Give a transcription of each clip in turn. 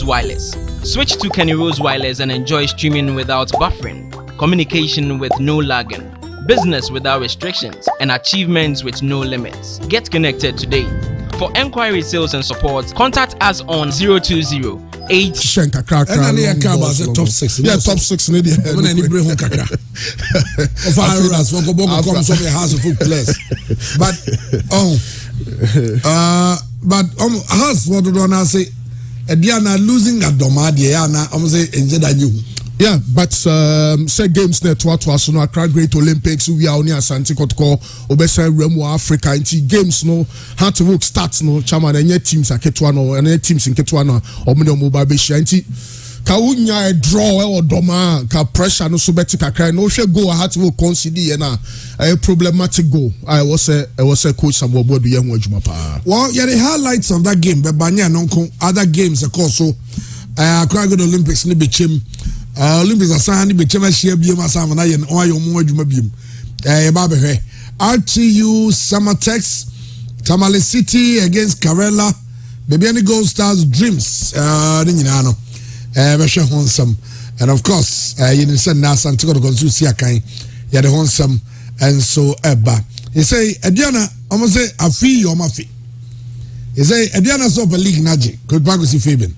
Wireless. Switch to Kenny Rose Wireless and enjoy streaming without buffering, communication with no lagging, business without restrictions, and achievements with no limits. Get connected today. For enquiry, sales, and support, contact us on 020-8. Shenka Kaka. And then top 6. Yeah, top 6. When any bring home Kaka. Of Ireland, so Koboko comes from a house of food place. But house what do I say? Diana losing at Domadiana, I'm say enjoy you. Yeah, but say games net to us no Accra Great Olympics we are only Asante Kotoko obesa Remo Africa into games no how to work starts no chairman and teams aketwa no and teams in ketwa no omo mobile be shanti ka wunya draw or doma ka pressure no so beti kakra no hwe goal how to work consider na a problematic goal I was a coach some board be yan adwuma pa. Well, yeah, the highlights of that game but banya no other games of course so Accra Great Olympics ni be chim Olympics asani be chema share biem asama na ye no ayo mo adwuma biem ba be hwe RTU Summertex Tamale City against Karela baby any Gold Stars Dreams ni nyina no be hwe honsam and of course you know send na Asante Kotoko so si akan ya de honsam and so eba you say Ediana almost say afi yo mafi you say Ediana so for league naji could bagusi Fabian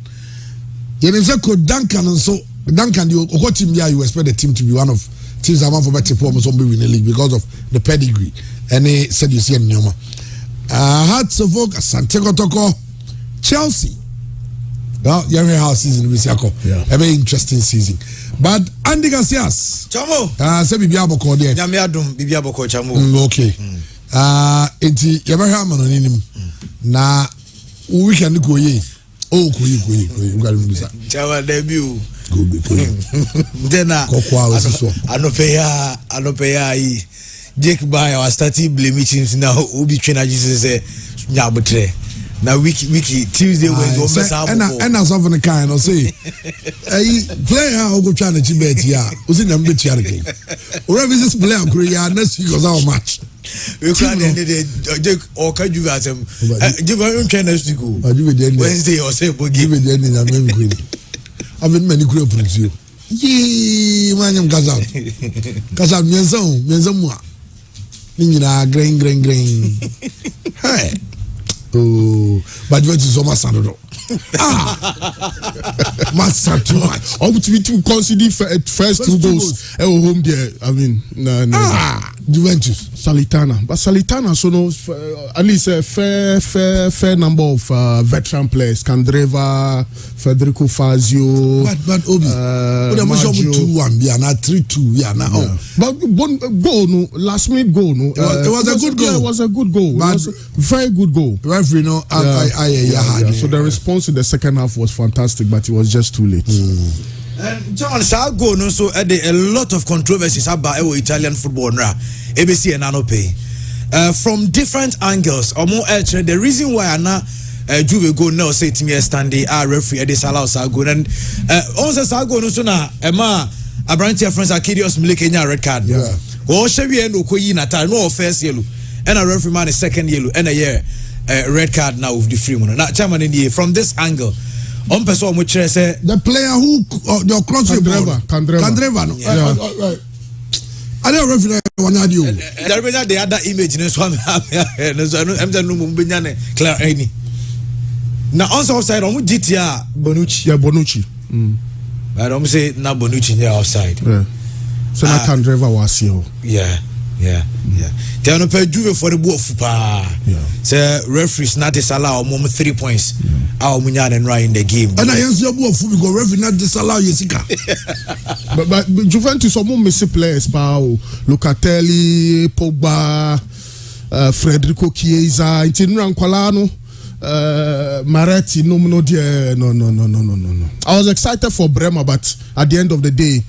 you know say could Duncan and so Duncan, you expect the team to be one of teams that want for better performance on the league because of the pedigree. And they said you see in Nyoma. Hearts of Oak, Asante Kotoko, Chelsea. Well, you have a season with Yako. A very interesting season. But Andy Garcias. Chamo. Say Bibiabo called there. Yamiadum, Bibiabo called Chamo. Okay. It's Yabraham on him. Na we can go ye. Oh, you got to do that. Chawa debut. Then I no pay Jake by our starting blame meetings now Ubi China Jesus say Nyabutre. Now wiki Tuesday and as of the kind of say play how go trying to chibet ya was in the bit again. Wherever this player Korea next week was our match. We can't Jake or can you ask him give our own China to go Wednesday or say give it then in a memory. I mean many group of you. Yee, man, Gaza. Gaza, Menzamwa. Nina, grain. Hey. Oh, but what is almost Sandro? Master too much. Up to be to consider first 2 goals. Home there. I mean, no. Juventus, Salitana, but Salitana, so no, at least a fair number of veteran players. Candreva, Federico Fazio, but Obi, but I'm sure 2-1, yeah, not 3-2, yeah, now. But one goal, no, last minute goal, no, it was a good goal. Yeah, it was a good goal. It was a very good goal. Referee, no, So the response in the second half was fantastic, but it was just too late. And John Sago no so a lot of controversies about Italian football now. ABC and Anope. From different angles or more the reason why I now Juve go now say to me standing referee disallow Sago and also Sago no so na Emma Abrantia friends Arcadius Milekenya red card. Yeah. Or Chevy and Okoyi Natal no first yellow and a referee man is second yellow and a year red card now with the free one. Now chairman in the from this angle. On person which say the player who the cross Candreva no. Right. I don't referee one audio. The other image in this one. Clear any. Now on outside on GTA Bonucci. Yeah, Bonucci. I don't say now Bonucci here outside. Yeah. So now Candreva was here. Yeah. They are not pay Juve for the book pa. Say referees not disallow mom 3 points. Our Munyan and right in the game. And I answer your book for because referee not disallow Jessica. But Juventus some more missing players pa Locatelli, Pogba, Federico Chiesa, Intinran Qualano, Maretti, no. I was excited for Bremer, but at the end of the day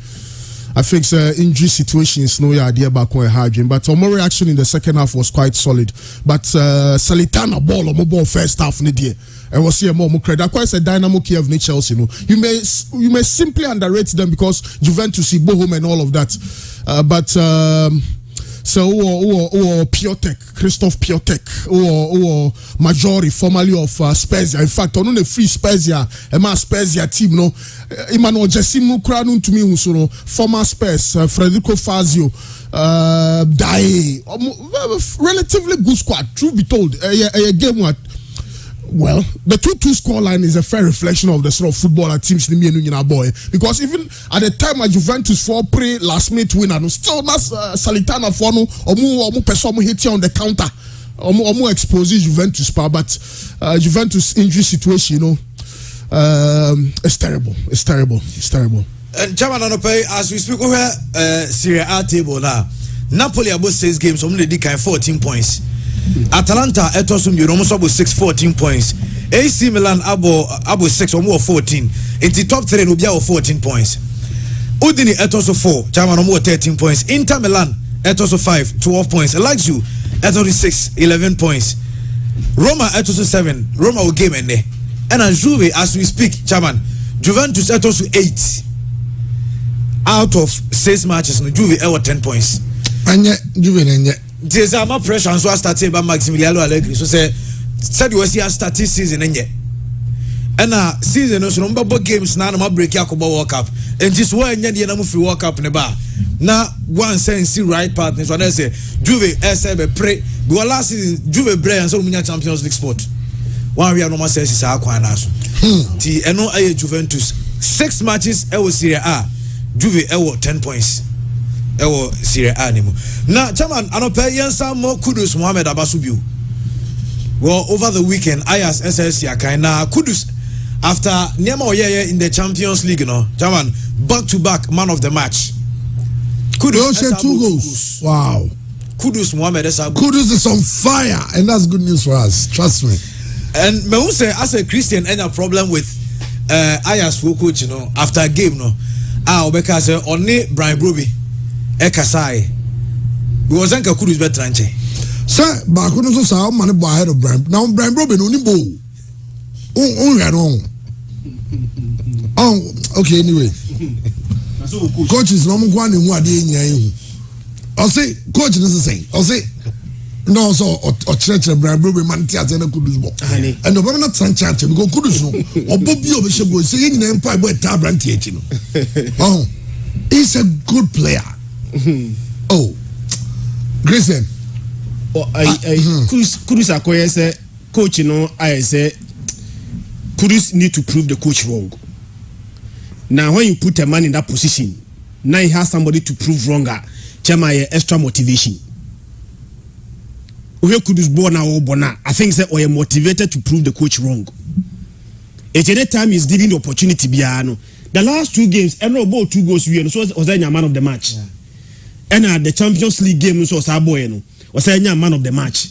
I think injury situations no idea back when hard but more reaction in the second half was quite solid. But Salitana ball or mobile first half nidia. I was here more credit. I quite a Dynamo Kiev ni Chelsea. You may simply underrate them because Juventus, Bochum and all of that. But So Piotek, Christoph Piotek, or Majori, formerly of Spezia. In fact, on a free Spezia, a Spezia team, no, Emmanuel Jessimu Kranun to me, former Spez, Federico Fazio, Dae, relatively good squad. Truth be told, a game what. Well, the 2-2 scoreline is a fair reflection of the sort of footballer teams in the boy. Because even at the time of Juventus for pre last minute winner, still not Salitana for no omu person hit you on the counter, omu expose Juventus power, but Juventus injury situation, it's terrible. It's terrible. And Chairman Anope, as we speak over Serie A table now, Napoli about 6 games, only they can 14 points. Atalanta etosum you almost about 14 points. AC Milan abo 6 or more 14. It's the top 3 will be 14 points. Udine etoso 4, Chairman more 13 points. Inter Milan etoso 5, 12 points. Lazio etoso 6, 11 points. Roma etoso 7, Roma will game and Juve as we speak, Chairman, Juventus etoso 8. Out of 6 matches, no Juve 10 points. And yet Juve there's a more pressure and so I started by Maximiliano Allegri. So said you was here starting season and yet. And season no number games now no break Yakuba World Cup. And just why and the move World Cup in the bar. Now one sense see right partners when I say Juve SB pray go last season Juve Bray and so many Champions League sport. One we are no more says is our quanaso. T and no Juventus 6 matches Serie A. Juve 10 points. Serie A anymore. Now, Chairman, Anope some more kudos Mohamed Abasubiu. Well, over the weekend, Ayas SSC Akaina kudos after Nyama Oyeye in the Champions League, Chairman, back-to-back man of the match. Kudos 2 goals. Wow. Kudos Mohamed Esabu. Kudos is on fire, and that's good news for us. Trust me. And me who say as a Christian, any problem with Ayas for coach, after a game, Obeka say only Brian Broby. Ekasai. We was anka kudus betranche. Sir, ba kono so sa man bo ahead of Brian. Now Brian Brobe no ni bo. Oh, okay anyway. Coach is no mo kwa ni hu ade nya ehu. O say coach no say. O say no so o church Brian Brobe man ti ate na kudus bo. And no na tranche because kudus no obobi obehye go say yin na empa bo eta brand ti echi no. Oh, he's a good player. Oh, Grayson. Kudus Akoye say coach I say Kudus need to prove the coach wrong. Now when you put a man in that position, now he has somebody to prove wronger. Chama extra motivation. Where Kudus born or bona, I think say or you motivated to prove the coach wrong. At any time he's given the opportunity biano. The last 2 games, and about 2 goals we so was a man of the match. Yeah. And the Champions League game was Saboeno was a man of the match.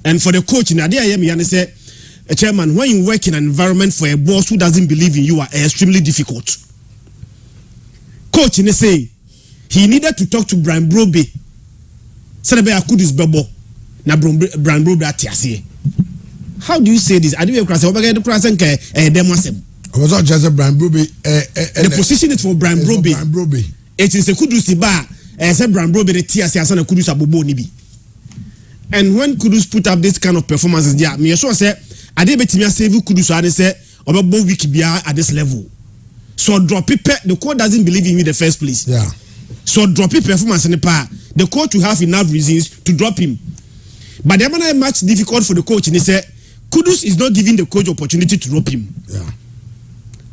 And for the coach, in Adia say, a chairman, when you work in an environment for a boss who doesn't believe in you are extremely difficult. Coach, say he needed to talk to Brian Brobe. Celebrate Kudus Bebo. Na Brian Brobe atiase. How do you say this? I didn't cross over the cross and demasem. I was not just a Brian Brobe. The position is for Brian Brobe. It is a Kudus bar. Said Brian Brobe the TSC as a Kudus Abobo Nibi. And when Kudus put up this kind of performances, yeah, me sure say I did bet me save Kudus and say about week at this level. So drop it. The coach doesn't believe in me in the first place. Yeah. So drop it performance in the power. The coach will have enough reasons to drop him. But the manner much difficult for the coach and he said Kudus is not giving the coach opportunity to drop him. Yeah.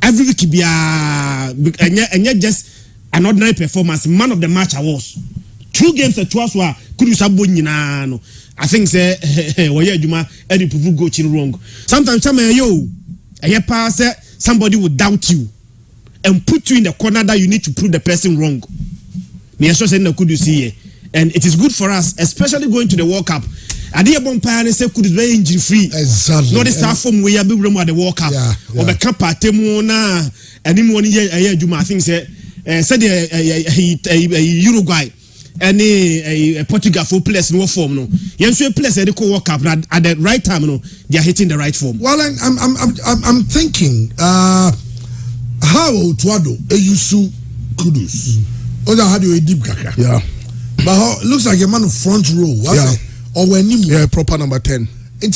Every week be and yet just an ordinary performance, man of the match I was. 2 games at twice were Kudus Abonina. I think say Juma any people go wrong. Sometimes somebody will doubt you and put you in the corner that you need to prove the person wrong. Me also saying the Kudus here. And it is good for us, especially going to the World Cup. I did a bonfire and say Kudus very injury free. Exactly. Not the staff from where we at the World Cup. Or the Cup at Temona and in 1 year Juma I think said Uruguay and a Portugal for players no form no. Yes, we players at the World Cup at the right time no. They are hitting the right form. Well, I'm thinking how Tuado Eyusu Kudus. Oda had you a deep kaka. Yeah. But looks like a man of front row. Yeah. Or when yeah, proper number 10. And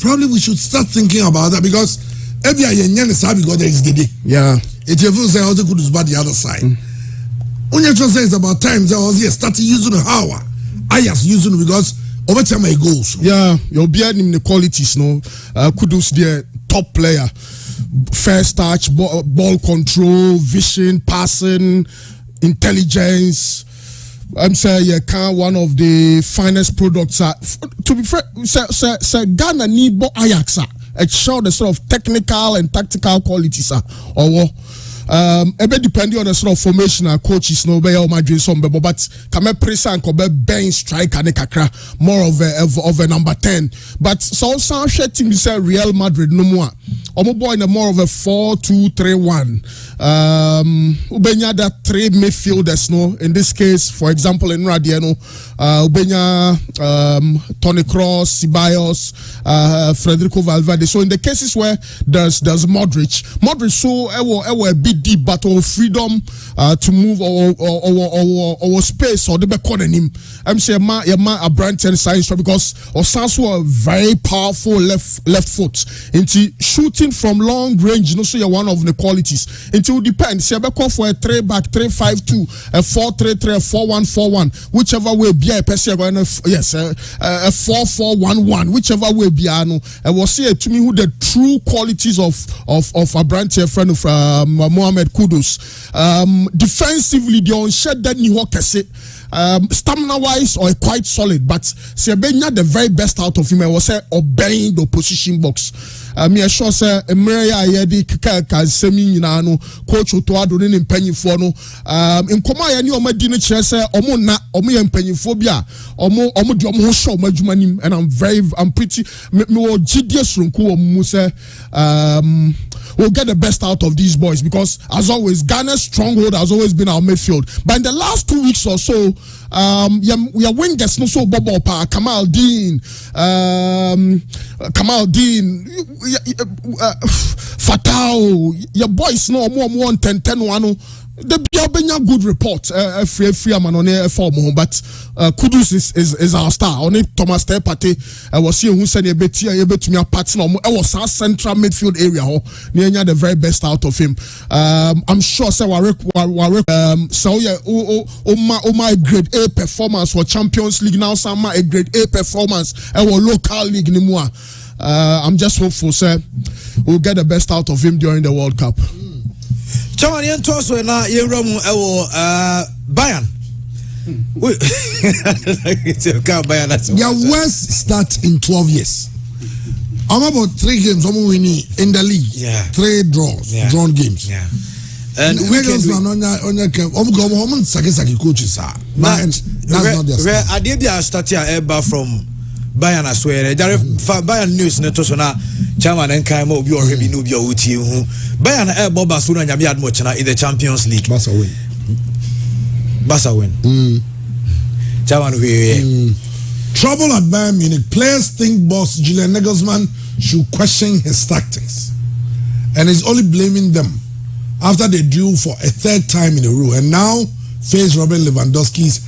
probably we should start thinking about that because every year because there is the day. Yeah. It even say also could bad the other side. When you just say it's about time I was here starting using the hour. I just using because over time my goals. Yeah, you'll be adding the qualities, no. Kudus the top player. First touch, ball control, vision, passing, intelligence. I'm saying one of the finest products. To be fair, Ghana need Ajax. It show the sort of technical and tactical qualities. Depending on the sort of formation our coaches no be Madrid some but come press and come bench striker more of a number 10. But so some team say Real Madrid no more. Boy in a more of a 4-2-3-1. Ubenya that 3 midfielders no. In this case, for example, in Radiano, Ubenya, Toni Kroos, Ceballos, Federico Valverde. So in the cases where there's Modric so a bit deep battle of freedom to move or space or the back on him. I'm saying a brand and science because Osasu a very powerful left foot into shooting from long range. So you're one of the qualities. It will depend. Say call for a 3-back 3-5-2, a 4-3-3, a 4-1-4-1, whichever way be a person going yes a 4-4-1-1, whichever way be I will say to me who the true qualities of a brand friend of Mohamed Kudus. Defensively, they on shed that ni kese. Stamina wise or quite solid, but Sebenya the very best out of him. I was say obeying the opposition box. Me sure say Emeria yedi kaka semi nyina no coach Otoado ne mpanyifo no in koma ya ni omadi ne kire say omo na omo ye mpanyifo bia omo de omo ho show madwuma nim and I'm pretty me wo GDS runku omo say we'll get the best out of these boys because as always Ghana's stronghold has always been our midfield, but in the last 2 weeks or so we are wingers no so Bobo Pa Kamal Dean Fatao your boys no more 10-1 the Biabenya good report free man on a form but Kudus is our star on it. Thomas Tepate was here who said a bit to me a partner was our central midfield area near the very best out of him. I'm sure so yeah my grade A performance for Champions League now some a grade A performance our local league anymore. I'm just hopeful sir we'll get the best out of him during the World Cup. Chaman yen toso na yen ramu Bayern. Their worst start in 12 years. I'm about 3 games winning in the league. Yeah. 3 draws, drawn games. Yeah. And Wiggins on Saki coaches are. That's not their start. I did the start here from Bayern as well. Bayern news neto na chairman and Kaimo be already no be uti hu. Bayern Barcelona nyame admo chana in the Champions League. Barca win. Chairman we trouble at Bayern Munich. Players think boss Julian Nagelsmann should question his tactics, and is only blaming them after they drew for a 3rd time in a row and now face Robert Lewandowski's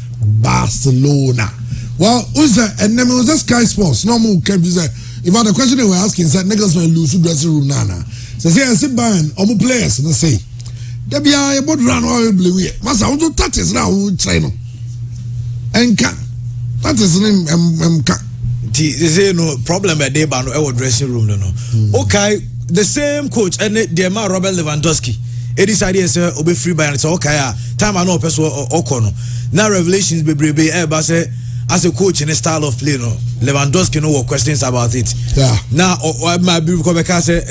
Barcelona. Well, who's that? And then it was just Sky Sports. No more came to say. If the question they were asking said Nagelsmann lose to dressing room nana. So say I sit Bayern, omu players and I say, they be about run all blue. Masa want to touch us now try no. And can that is name can. They say no problem at day ban our dressing room no. Okay, the same coach and the man Robert Lewandowski. It decided say obe free Bayern so okay time I know person okono. Now revelations be say as a coach in a style of play, no Lewandowski no questions about it. Yeah. Now, my because say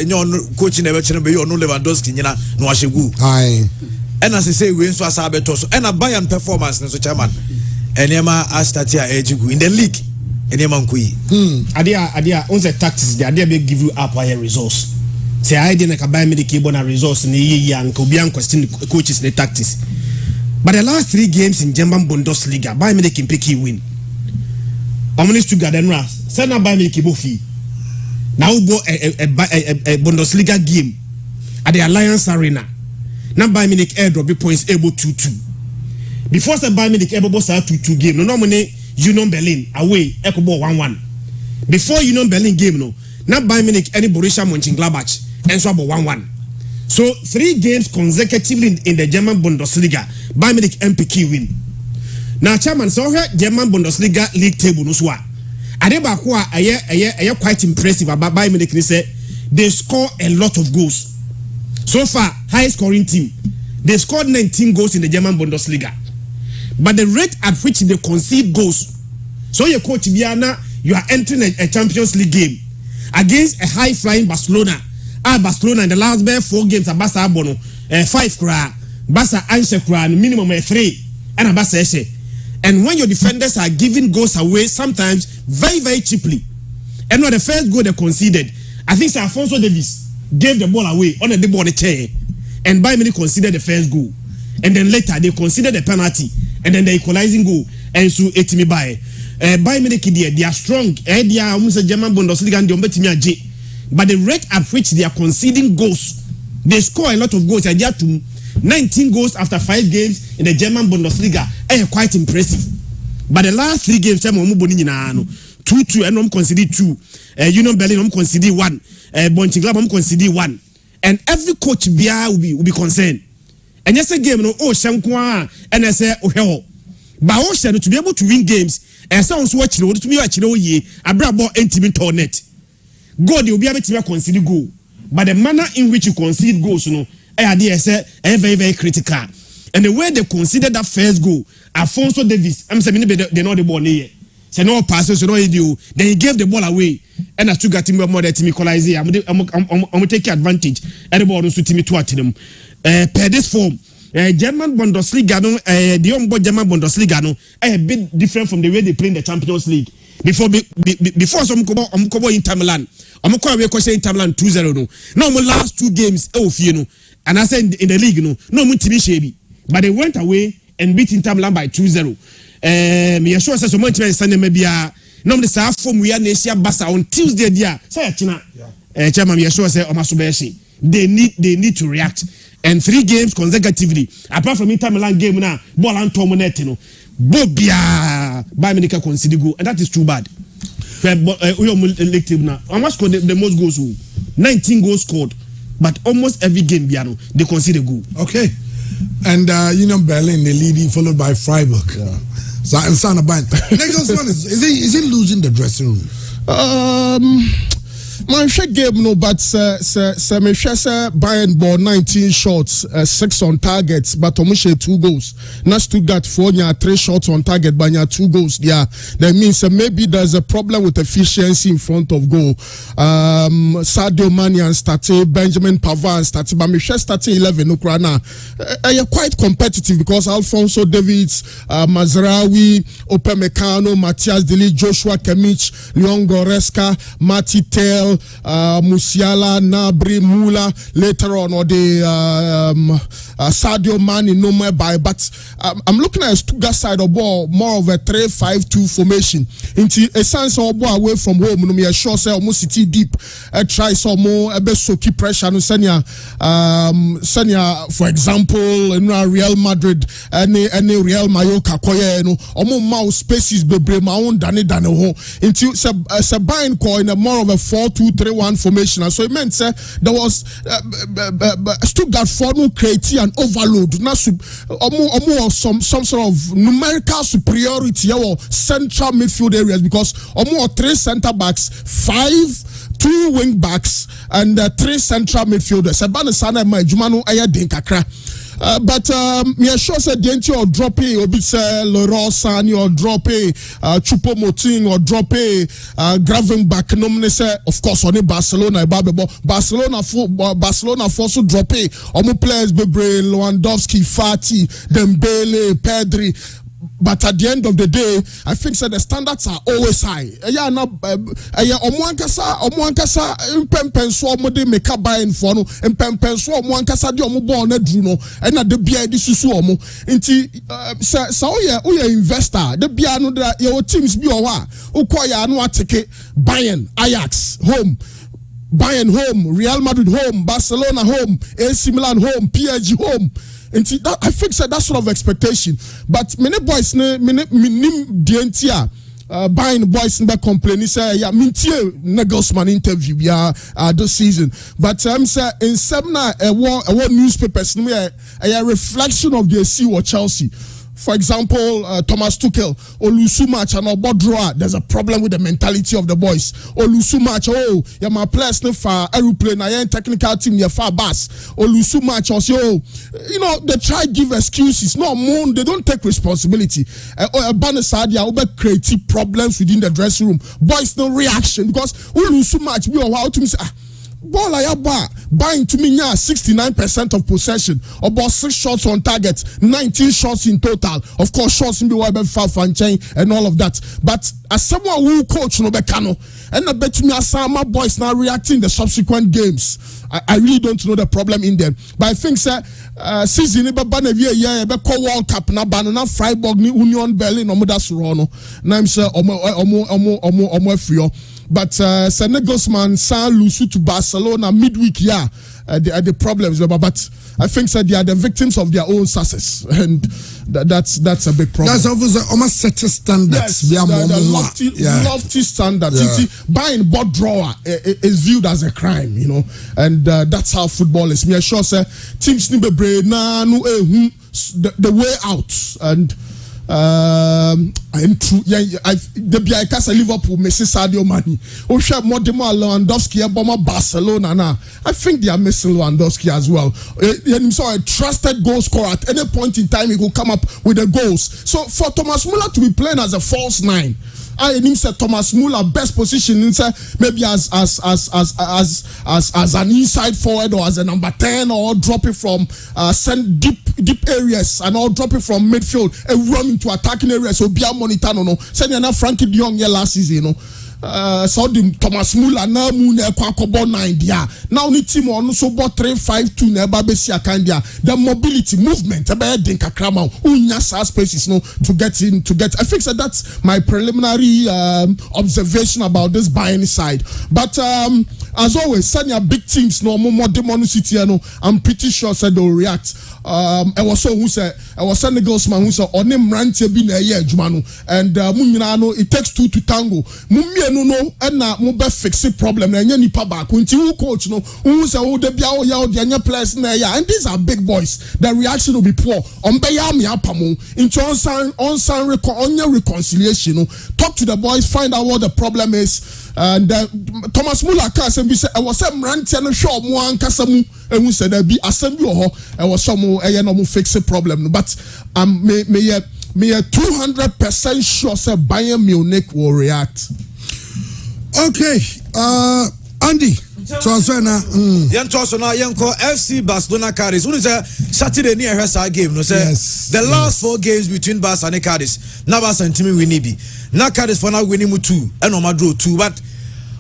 coaching never be no Lewandowski, no ashegu. Aye. And as I say, we so asabeto and a Bayern performance, so chairman. And Yama Astatia Ejigu in the league. And Yaman Kui. Adia, on the tactics, the idea may give you up higher resource. Say I didn't buy me the cable and resource in the year and Kobian question coaches the tactics. But the last 3 games in German Bundesliga, Bayern Munich can pick win. Ominous to Gardenra, send a Bayern Munich fee. Now go a Bundesliga game at the Alliance Arena. Now Bayern Munich airdrop points able 2-2. before say Bayern Munich ebe boss 2-2 game no normally Union Berlin away ekobo 1-1 before Union Berlin game no na Bayern Munich any Borussia Mönchengladbach enso about 1-1 so 3 games consecutively in the German Bundesliga Bayern Munich MPK win now chairman so here German Bundesliga league table no so ade ba ko a quite impressive about Bayern Munich ni say they score a lot of goals so far high scoring team they scored 19 goals in the German Bundesliga but the rate at which they concede goals so your coach Biana you are entering a Champions League game against a high flying Barcelona Barcelona in the last 4 games at Barca Bono 5 kra Barca answer kra minimum 3 and Barca ese and when your defenders are giving goals away sometimes very very cheaply and when the first goal they conceded I think Sir Alphonso Davies gave the ball away on the ball the chair and Bayern Munich considered the first goal and then later they considered the penalty and then the equalizing goal and so etimi by Bayern Munich they are strong they are almost German Bundesliga and they but the rate at which they are conceding goals they score a lot of goals and they are to 19 goals after 5 games in the German Bundesliga quite impressive but the last 3 games 2-2 and conceded 2 Union Berlin conceded 1 Mönchengladbach conceded 1 and every coach will be concerned and yes a game no shankwa and I say but to be able to win games and sounds watch to be ye abrabo intimate tornet God will be able to concede goal but the manner in which you concede goals no very very critical and the way they consider that first goal Alphonso Davies I'm saying they know the ball here say no passes so no do then he gave the ball away and I still got him more than team equalize I'm take advantage and the ball no suit me to at them per this form German Bundesliga no the onboard German Bundesliga no a bit different from the way they play in the Champions League before some kobo Inter Milan we question Inter Milan 2-0 no my last 2 games and I said in the league no mutimi shebi but they went away and beat Inter Milan by 2-0 me sure say so much Sunday maybe no the sa form we are Asia Barca on Tuesday dia say china chairman me sure say omasobeshi they need to react and 3 games consecutively apart from Inter Milan game na ball and tom net no bobia Bayern Munich concede goal and that is too bad elective now almost scored the most goals 19 goals scored but almost every game they concede a goal. Okay. And Union Berlin the leading followed by Freiburg. Yeah. So next one is he losing the dressing room? My shot game no, but me share Bayern ball 19 shots, 6 on targets, but Omushe 2 goals. Not Stuttgart 4 3 shots on target, but 2 goals. Yeah, that means maybe there's a problem with efficiency in front of goal. Sadio Mane and State, Benjamin Pavard and State, but me share State 11 Ukraina. You're quite competitive because Alphonso Davies, Mazraoui, Upamecano, Matthias Deli, Joshua Kimmich, Leon Goretzka, Mati Tel, Musiala, Nabri, Mula, later on, or the Sadio Mane, no more by. But I'm looking at a Stuttgart side of ball, more of a 3-5-2 formation. Into a sense of ball away from home, no me a sure say almost city deep. Try some more, a best so keep pressure. No Senya, for example, in Real Madrid, any Real Mallorca, koye no, almost mouse spaces be my own dane ho. Into a bind call in a more of a 4-2-3-1 formation, and so it meant there was Stuttgart for no creativity and overload. Now, some sort of numerical superiority or central midfield areas because 3 centre backs, 2 wing backs, and 3 central midfielders. Sabana sana ma jumano aya den kakra. But me sure said Denti or drop a or bit Leroy Sani or drop a Chupo Moting or drop a Gravenbach nominee of course on Barcelona Barcelona force drop a omo players Bebre Lewandowski Fati Dembele Pedri. But at the end of the day, I think the standards are always high. Yeah, na omuankasa impempenso omode meka Bayern for no impempenso omuankasa de ombo na dru no na de bia di susu omo nti sa oye investor de bia no your teams bi o wa ukoya no ateke Bayern Ajax home Bayern home, Real Madrid home, Barcelona home, AC Milan home, PSG home. And that, I think that sort of expectation. But many boys, Bayern boys never complain. He say, yeah, mintie Nagelsmann interview this season. But say in some a newspapers, a reflection of the AC or Chelsea. For example, Thomas Tuchel, Olusu match and Obodroa, there's a problem with the mentality of the boys. Olusu match, yeah, my players no far aeroplane, I ain't technical team, you're far bass. Olusu match, also, they try to give excuses. No, more, they don't take responsibility. Banasadia, over creative problems within the dressing room. Boys, no reaction because Olusu match, we are how to say, ball I buying to me 69% of possession, about 6 shots on target, 19 shots in total. Of course, shots in the web and all of that. But as someone who coach no Becano, and I bet me as some boys now reacting the subsequent games. I really don't know the problem in them. But I think season year World Cup na banana Freiburg ni Union Berlin omoda Surono. Na im say omo frio. But Nagelsmann lose to Barcelona midweek, the problems. But I think they are the victims of their own success, and that's a big problem. That's obviously almost set standards. Yes, the lofty standards. You see, buying ball drawer is viewed as a crime, and that's how football is. Me sure say teams need the way out and. I'm true. The Biacasa Liverpool, Messi Sadio Mane. Osha Modemo Lewandowski, Obama Barcelona. Now, I think they are missing Lewandowski as well. So a trusted goal scorer at any point in time, he will come up with the goals. So for Thomas Muller to be playing as a false 9. I need say Thomas Muller best position maybe as an inside forward or as a number 10 or drop it from send deep areas and or drop it from midfield and run into attacking areas. So be a monitor no. Send you Frankie De Jong last season so the Thomas Muller now moon kwakobon 9 dia. Now ni team on so bot 3-5-2 never be see akandia. The mobility movement about dinka krama unya spaces to get in to get. I think that's my preliminary observation about this Bayern side. But as always, send your big teams more demon city. I'm pretty sure said they'll react. I was Nagelsmann who said on him ranty be na year jumanu and it takes 2 to tango. No and na mo be fix the problem na nya nipa back until who coach who say the bia the players na ya, and these are big boys. The reaction will be poor on be ya me apamo into on reconciliation. Talk to the boys, find out what the problem is. And Thomas Muller can be say I was some ranty no show mo ankasa mu and who said there be assembly or I was some no fix the problem, but me 200% sure say Bayern Munich will react. Okay, Andy. Transfer na. Yanko FC Barcelona Cadiz. When say Saturday near her game, no say the last 4 games between Barca and Cadiz. Now Barca and Timmy winning be. Now Cadiz for now winning 2 and Madrid 2. But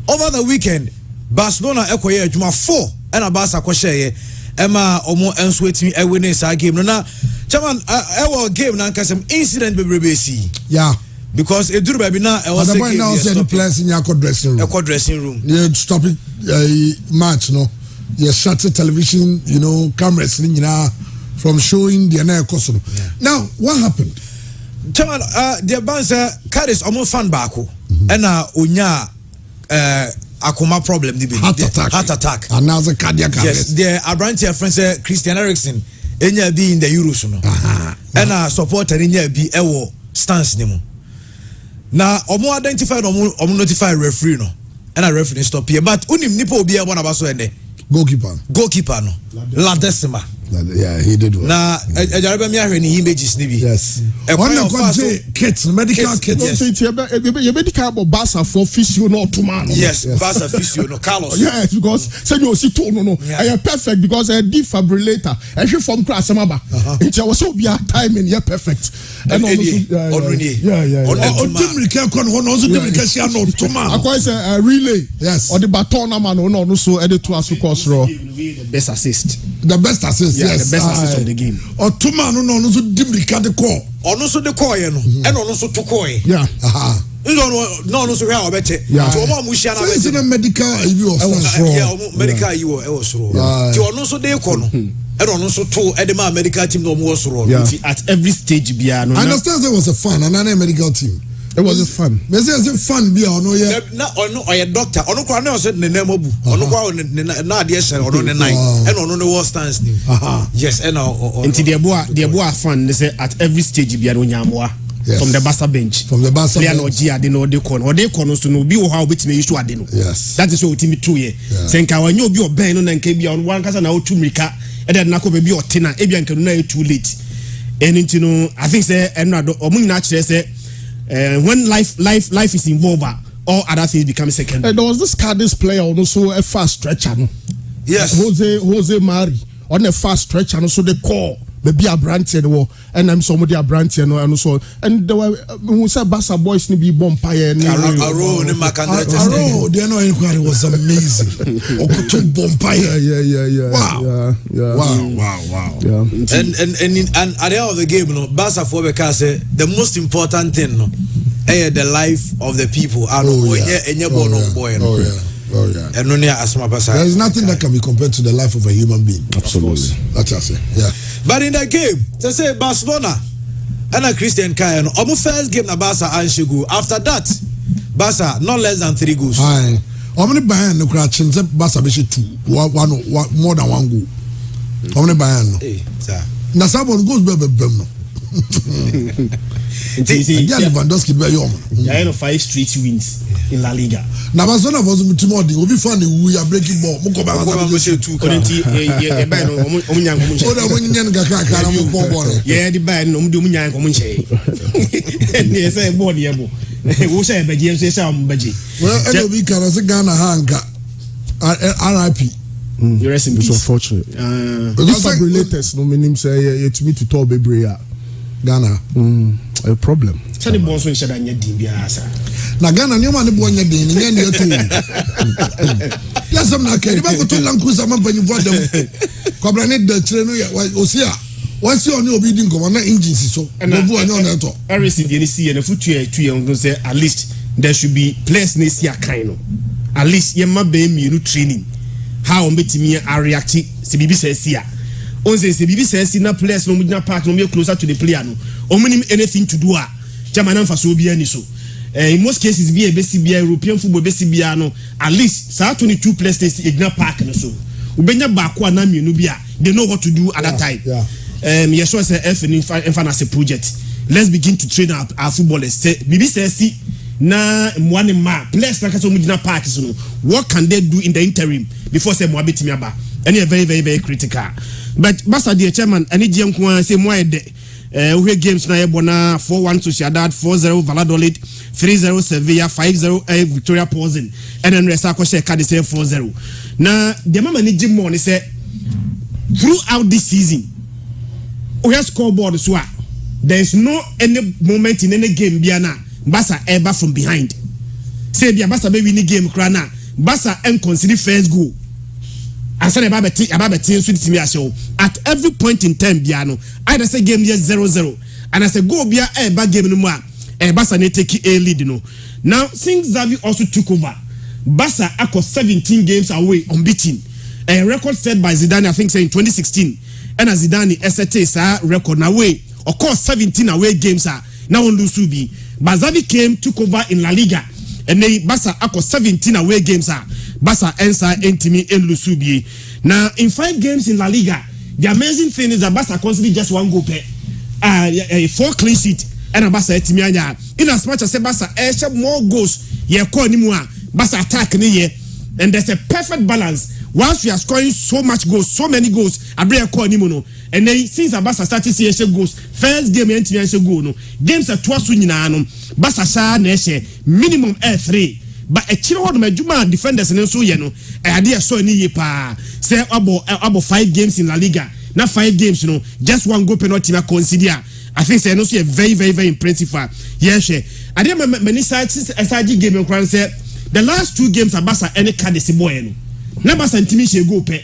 over the weekend, Barcelona acquired 4 and Barca acquired Emma omo ensweating a winning side game. No na chairman our game na some incident be see. Yeah. Because it do baby now was the point now say the players in your dressing room. You stop it match no. You shut the television, cameras from showing the entire costume. Now what happened? Chairman the banser Cadiz almost fan back and unya akoma problem heart attack and now the cardiac arrest. The Abrantia friend Christian Eriksen enya be in the Euros no and supporter enya be ewo stance nimo. Now, omo identify omo notify referee no, and a referee stop here. But unim nipo obi e bona baso ende. Goalkeeper no. Ladesima. Yeah, he did well. Now, ejarebe mi ahwe ni images ni bi. Yes. One of kits, medical kits. You medical about Barca for physio no to man. Yes, Barca physio no Carlos. Yes, because say you see to no. I am perfect because I defibrillator. I should from class amaba. It was so be a timing yeah perfect. And yeah. On team can kon one also team can see no to man. I say a relay. Yes. Or the baton man no so edit to us course raw. Best assist. The best assist. Yes, the best assist of the game. Or two man no so dim the call. Or no so the call and also to call. Yeah. no so where obeche so omo amuhia na be say medical you was medical you was ti ono so dey ko no and ono so to edema medical team no mo so at every stage bia no I understand there was a fun and an medical team. It was fun. Me say fun bia ono ye na ono oye doctor ono kwa na so ne name obu ono kwa na ade shere ono ne nine and ono no was stance ni yes and into the boy fun they say at every stage bia no nyamoa from the Barca bench player no gia de no de corner so no bi wo ha obetime issue ade no yes that is what ultimate 2 year senka wanyo obi oben no na nka bia on wan kasa na otu mrika e de na ko be bi otena e bia nka no na too late and into no I think say enado omunyina kire say when life is involved all other things become secondary. There was this Cadiz player also a fast stretcher. Yes, Jose Mari on a fast stretcher and so they call maybe a brand and I'm somebody a brand and so and there were who said Barca boys ni be bumpire and Aro ni makandra Aro they know inquiry was amazing. Okuto bumpire wow and at the end of the game no Barca for because the most important thing no the life of the people and there is nothing that can be compared to the life of a human being. Absolutely. That's what I say. Yeah. But in that game, they say Barcelona and a Christian Kayano, almost first game na Barca and Shigu. After that, Barca not less than 3 goals. Aye. How many Bayern no crash? Barca be 2, one more than 1 goal. How many Bayern no? Na sabon goals be no. Yeah, Lewandowski be yom. Yeah, 5 straight wins in La Liga. Na Barcelona was mutimodi. Obi fan we are breaking ball. Mo ko ba we say 2. Currently, e ba no omunyan ko munche. O da munyan ga ka mo ball. Yeah, the ba no omudu omunyan ko munche. Ne say ball ye bo. Wo say be je say am be je. Well, Obi can say Ghana hanga. RIP. It's unfortunate. Because fabrilators no meaning say to me to talk bebre Ghana. A problem. So the boss when shada nya din bia sa. Na Ghana nyoma ne bo nya din nya ne to. Yes am na ke ba ko to lankusa man panyi for them. Kobra ne de kire no ya osia. Wasi oni obi din ko na engine si so. No bu anya na to. RC dey see na futu e say at least there should be players na see akan no. At least ye ma be mienu training. How betimi a react se bibi say see a. On say bibi say see na players no mudina park no me closer to the player no. Omunim anything to do a. Jamana mfa so obi ani so. In most cases be a besi bia European football besi bia no at least saa 22 players stay igna park no so. Ubenya baako na mienu bia they know what to do at that time. Yes so say F in as a project. Let's begin to train our footballers. Say bibi say see na mwane ma players na kaso mudina park so no. What can they do in the interim before say mo abetimi aba? Any very critical. But Barca the chairman ani die nko say mo ede we games na ebona 4-1 to Sociedad, 4-0 Valladolid, 3-0 Sevilla, 5-0 Victoria Posen, and then rest akoshe ka say 4-0. Na the mama ni Jim ni say throughout this season we have scoreboard so there is no any moment in any game biana Barca ever from behind. Say bia Barca be win game kra na Barca en consider first goal. And so about at every point in time, Biano, either say game here 0-0, and I say go be a bad game no more. Barca take a lead, no. Now, since Xavi also took over, Barca are 17 games away unbeaten. A record set by Zidane, I think, say in 2016. And as Zidane SAT record away, of course, 17 away games are now on Lusubi. But Xavi took over in La Liga, and they Barca are 17 away games are. Barca answer Entimi and Lusubi. Now, in 5 games in La Liga, the amazing thing is that Barca constantly just 1 goal per 4 clean sheet and a Barca Etimianya. In as much as Barca more goals, call anymore. Barca attack ni and there's a perfect balance. Once we are scoring so much goals, so many goals, I bring a call anymore. And then since Barca started seeing goals, first game Entimi goal no games are twice winning. Barca sha minimum 3. But a chiro what my Juma defenders and so you know idea so any pa say about 5 games in La Liga. Not 5 games, you know, just 1 goal penalty I consider. I think say no see a very impressive. Yes, I didn't many sides game of say the last 2 games are Barca any card is boy no. Na Barca ntimi she go pe.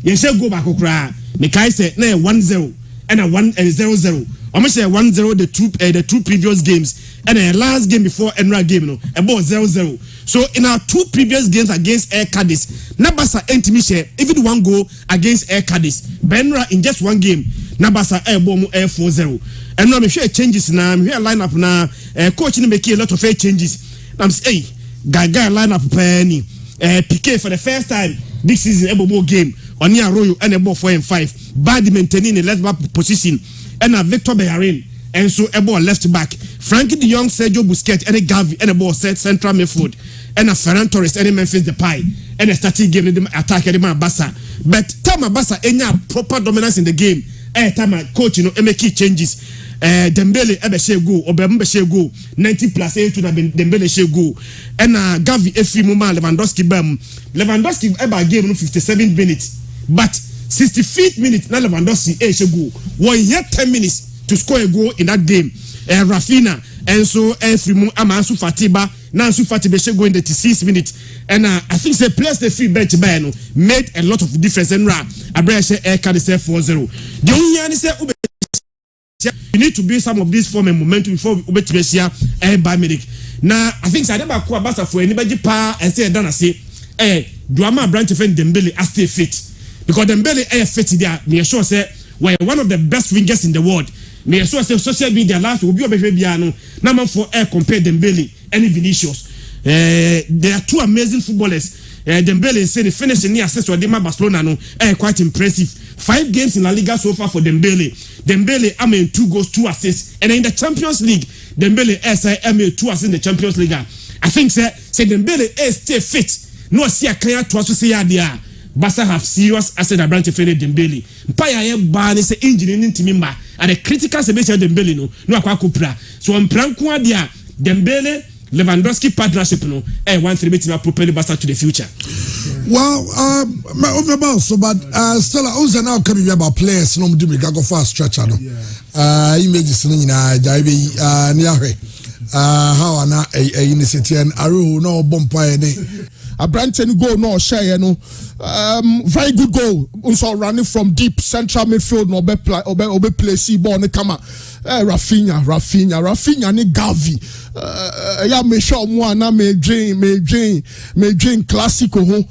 Ye she go back okra. Me kai say na 1-0 and a 1-0. Almost say 1-0 the two previous games and the last game before Enra game no about 0-0. So in our 2 previous games against Air Cadiz, Nabasa Entimisha even 1 goal against Air Cadiz. Benra in just 1 game, Nabasa Air Bomu Air 4-0. And now I'm sure changes now. I'm here line up now. Coach in making a lot of changes. I'm saying, hey, Gaga line up penny. PK for the first time this season Ebobo game. Onia Royo and a ball 4 and 5. Bad maintaining the left back position. And a Victor Beharin. And so a ball left back. Frankie de Jong, Sergio Busquets, and a Gavi, and a ball set central midfield. And a Ferran Torres, and a Memphis Depay. And a starting game them attack at Bassa. But Tama Bassa any proper dominance in the game. Tama coach, make key changes. Dembele ebe share goal, Obembe share goal, 90 plus 8 to Dembele share goal. And Gavi every moment Lewandowski eba game 57 minutes. But 65th minute na Lewandowski share goal. 1 year 10 minutes to score a goal in that game. Rafinha and so every moment Ansu Fatiba now Ansu Fatiba share goal in the 36th minute. And I think they placed the free bench by made a lot of difference. And Abraham Air Card 4-0. The only say you need to build some of this form and momentum before we bet Bayern Munich. Now, I think I never quite basta for anybody pa and say done say Duama branch defend Dembele as stay fit because Dembele fit there. Me sure say we're one of the best wingers in the world. Me sure say social media last will be biano. Number 4 compare Dembele and Vinicius. They are 2 amazing footballers. Dembele said the finish in the assist to Barcelona no quite impressive. 5 games in La Liga so far for Dembele. Dembele made 2 goals, 2 assists, and in the Champions League, Dembele made 2 assists in the Champions League. I think say Dembele stay fit. No see a clear to us say there. Barca have serious asset that branch defended Dembele. Mpaya ban is engineering into member and the critical sebation Dembele no akwa kupra. So on plan kwa dia Dembele Lewandowski partnership no 1-3 meeting propel Barca to the future. Well, so but still also now coming about players no do me go fast stretcher no. Images no nyina jaibe niahwe. How ana initiative and Aru no bompa any a Branton goal no share no very good goal also running from deep central midfield no be play see ball ne kama Rafinha ni Gavi ya me show mo na me dream classico ho.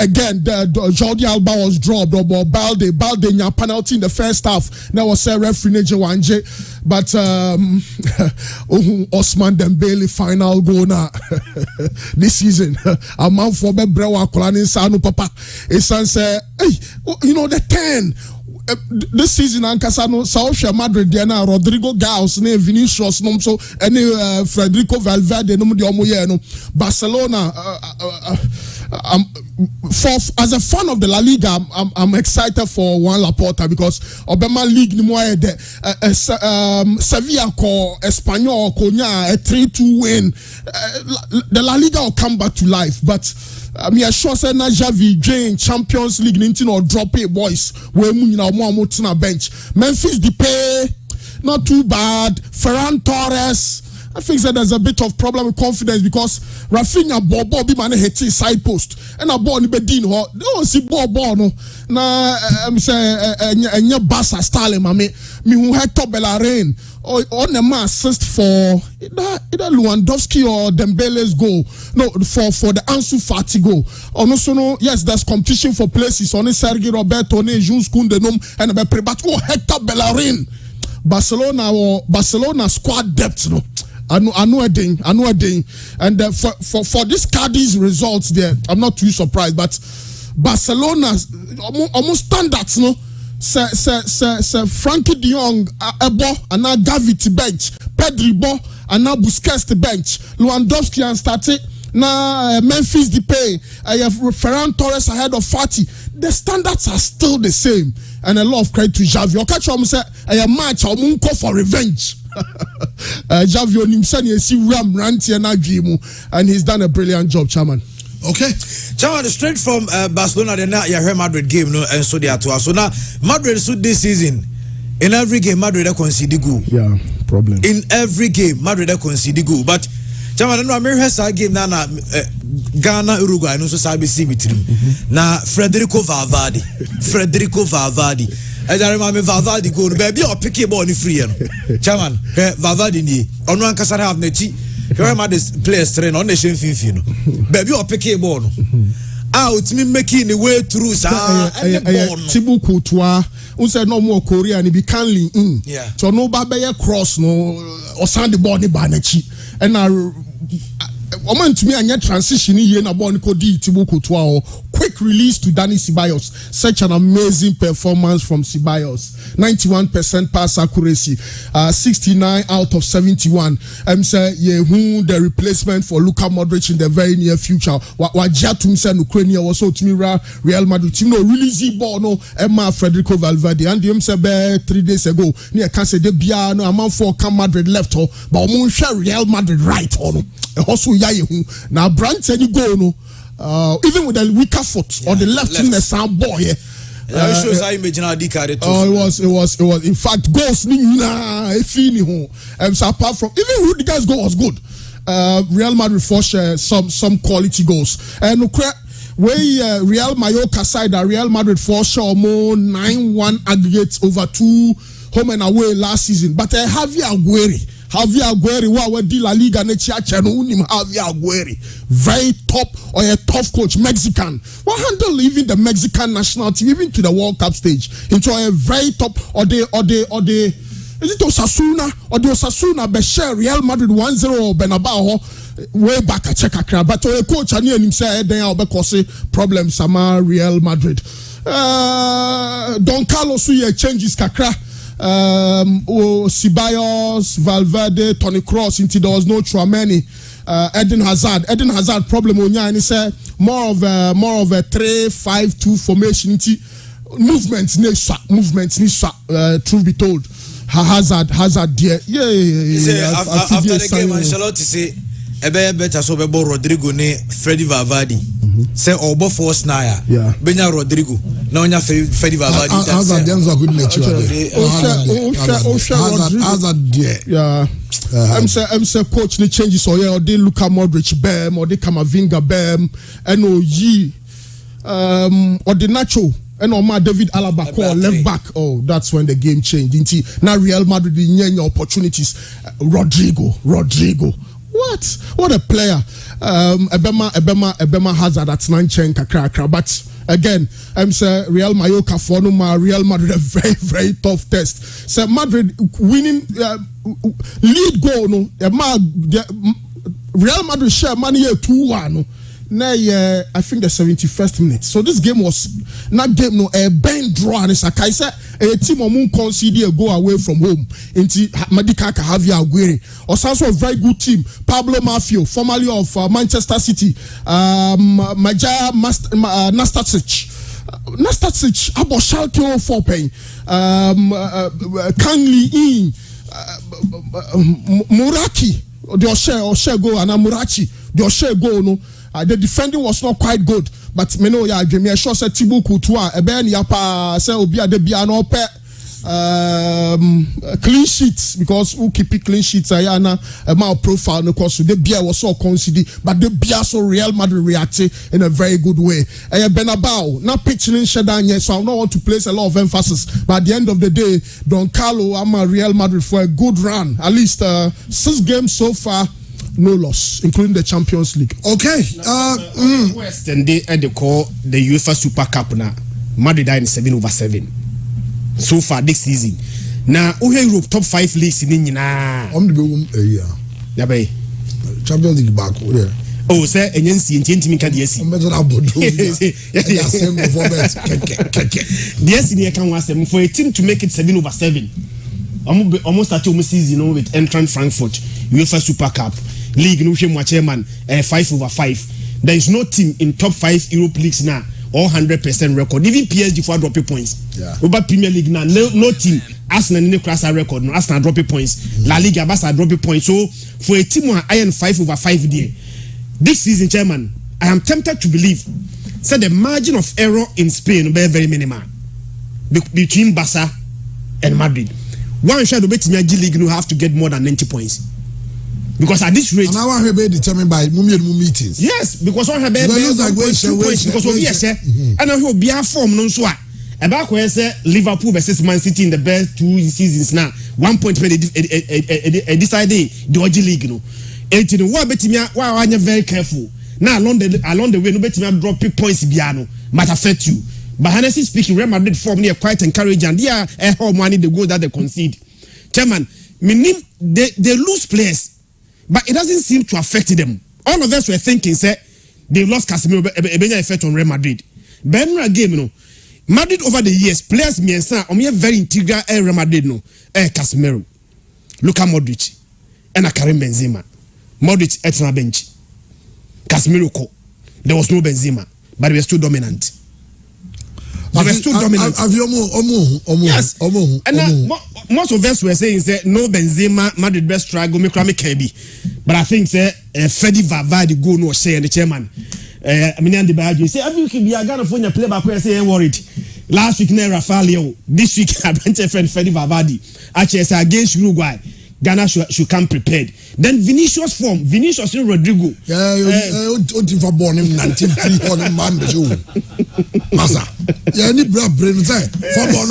Again, Jordi Alba was dropped or Balde nya penalty in the first half. That was a referee Wanje, but Osman Dembele final goal na this season. A man for be brewa kolani sanu papa. Esan say, hey, you know the 10. This season Ankasano South Madrid Diana Rodrigo Gaus ne Vinicius no so any Federico Valverde no de omoye no Barcelona as a fan of the La Liga I'm excited for Juan Laporta because Obama League ni mo de Sevilla ko Espanyol ko nya a 3-2 win. The La Liga will come back to life, but I'm sure say na Javi Jane Champions League nintin or drop it boys we mu nyina mo tina bench. Memphis Depay not too bad. Ferran Torres I think that there's a bit of problem with confidence because Rafinha ball be man hit side post and a ball ni be din ho don't see ball no na say enya Barca style me who Hector Bellerin on the man assist for either Lewandowski or Dembele's goal for the Ansu Fati goal also no yes there's competition for places on Sergio Roberto ne Jules Koundé and be but Hector Bellerin Barcelona squad depth no I know a ding, and for this Cadiz results there, I'm not too surprised. But Barcelona almost standards, no. Say Frankie de Jong ebo and now Gavi to bench, Pedri bo and now Busquets to bench, Lewandowski and started now Memphis Depay. I have Ferran Torres ahead of Fati. The standards are still the same, and a lot of credit to Xavi. Okay, say a match or munko for revenge. Javi Onimsani see Ram Ranti and he's done a brilliant job, Chairman. Okay, Chairman, straight from Barcelona, then now you heard Madrid game, no, and so they are to us. So now Madrid so this season, in every game Madrid concede goal. Yeah, problem. In every game Madrid concede goal, but Chairman, no America sa game na Ghana Uruguay no so sa be see mitrim. Na Federico Valverde. Ejare ma me Valverde go no baby o pick ball ni free no. Chairman, Valverde ni ono ankasa have na chi. Here ma this players train on nation fifi no. Baby o pick ball no. Out me making the way through sa Thibaut Courtois unse no more Korea ni be canly in. So no ba be cross no or send the ball ni ba na chi. And woman to me and transition here na ball ko di Thibaut Courtois quick release to Dani Ceballos. Such an amazing performance from Ceballos. 91% pass accuracy, 69 out of 71. Say who the replacement for Luka Modric in the very near future. Wajatum said Ukraine was so to me Real Madrid team no release ball no Emma Federico Valverde and him said 3 days ago near Casa de Bia no amount for Madrid left but Real Madrid right on. Also now Brandt any go no even with the weaker foot or the left in the sound boy it was in fact goals so apart from even Rudiger's goal was good. Real Madrid forced some quality goals and Real Mallorca side Real Madrid forced more 9-1 aggregates over 2 home and away last season but Javier Aguirre, what the La Liga Javier Aguirre, very top or a tough coach, Mexican. What handle even the Mexican national team even to the World Cup stage into a very top or the is it Osasuna or the Osasuna Beshar Real Madrid 1-0 Benabao way back at Czechia, but a coach and him said they are because problems sama Real Madrid. Don Carlos changes kakra. Ceballos, Valverde, Toni Kroos into there was no Tchouaméni, Eden Hazard problem on and he said more of a 3-5-2 formation into movements truth be told Hazard there after the game Ancelotti say better so be Rodrigo ne Freddy Valverde say obo force na ya benya Rodrigo na onya Freddy Valverde Hazard dem so good nature Hazard there I'm say coach ni changes or they Luka Modric bam or they Kamavinga bam and or the Nacho and Omar David Alaba call left back. Oh, that's when the game changed. Now Real Madrid in opportunities. Rodrigo. What a player. Ebema Hazard at 9 kakra. But again, I'm say Real Mallorca for no Real Madrid a very, very tough test. So Madrid winning lead goal no. Real Madrid share money 2-1. I think the 71st minute. So this game was not game no a bend draw and it's a team who conceded a go away from home into Madikaka Javier Aguirre. Also a very good team. Pablo Mafio, formerly of Manchester City, Maja Nastasic, Abo Schalke 4 paying, Kangli in, Muraki, the share go and Murachi, the share go no. The defending was not quite good, but me know Jamie sure said Thibaut Courtois eben yapa say obi ade bia no pe clean sheets because who keep clean sheets ayana my profile no cause the bia was so considered but the bia so Real Madrid reacted in a very good way. Benabao not pitching in Shadanya, so I don't want to place a lot of emphasis, but at the end of the day Don Carlo I'm a Real Madrid for a good run, at least 6 games so far. No loss, including the Champions League. Okay. And they call the UEFA Super Cup now. Madrid are in 7/7 so far this season. Now, Europe top 5 leagues in India. Champions League back there. Oh, sir, and you see, me can yes. Yes, in can was for a team to make it 7/7. Almost at your season, with Eintracht Frankfurt, UEFA Super Cup. League no chairman 5/5. There is no team in top 5 Europe leagues now all 100% record. Even PSG for dropping points. Over Premier League now no team Arsenal no class record. No Arsenal dropping points. La Liga Barca dropping points. So for a team I am 5/5 there. This season, chairman, I am tempted to believe that the margin of error in Spain will be very minimal between Barca and Madrid. One shot of betting League you have to get more than 90 points. Because at this rate, and our have been determined by meetings. Yes, because one have been 2 points because of yes, and I will be a form non so. About where say Liverpool versus Man City in the best 2 seasons now. 1 point per decided the league no. 18 what betimia why are you very careful. Now along the way no betimia drop points biano might affect you. But honestly speaking, Real Madrid form near quite encouraging and they are how money the goal that they concede. Chairman, they lose players. But it doesn't seem to affect them. All of us were thinking, say, they've lost Casemiro, a effect on Real Madrid. Benra game, you know, Madrid over the years, players me and son, very integral Real Madrid, no, Casemiro, Luka Modric, and Karim Benzema. Modric at the bench. Casemiro ko. There was no Benzema, but they were still dominant. Yes. And most of us were saying that no Benzema, Madrid best struggle, me Kebi. But I think Freddy Valverde go no say the chairman. I mean, the bad you say every week be a Ghana for your play back where say worried. Last week ne Rafael, this week I went to Freddy Valverde. Actually, say against Uruguay. Ghana should come prepared. Then Vinicius and Rodrigo. For born him 1903 on him man Masa. Yeah, any brain say for born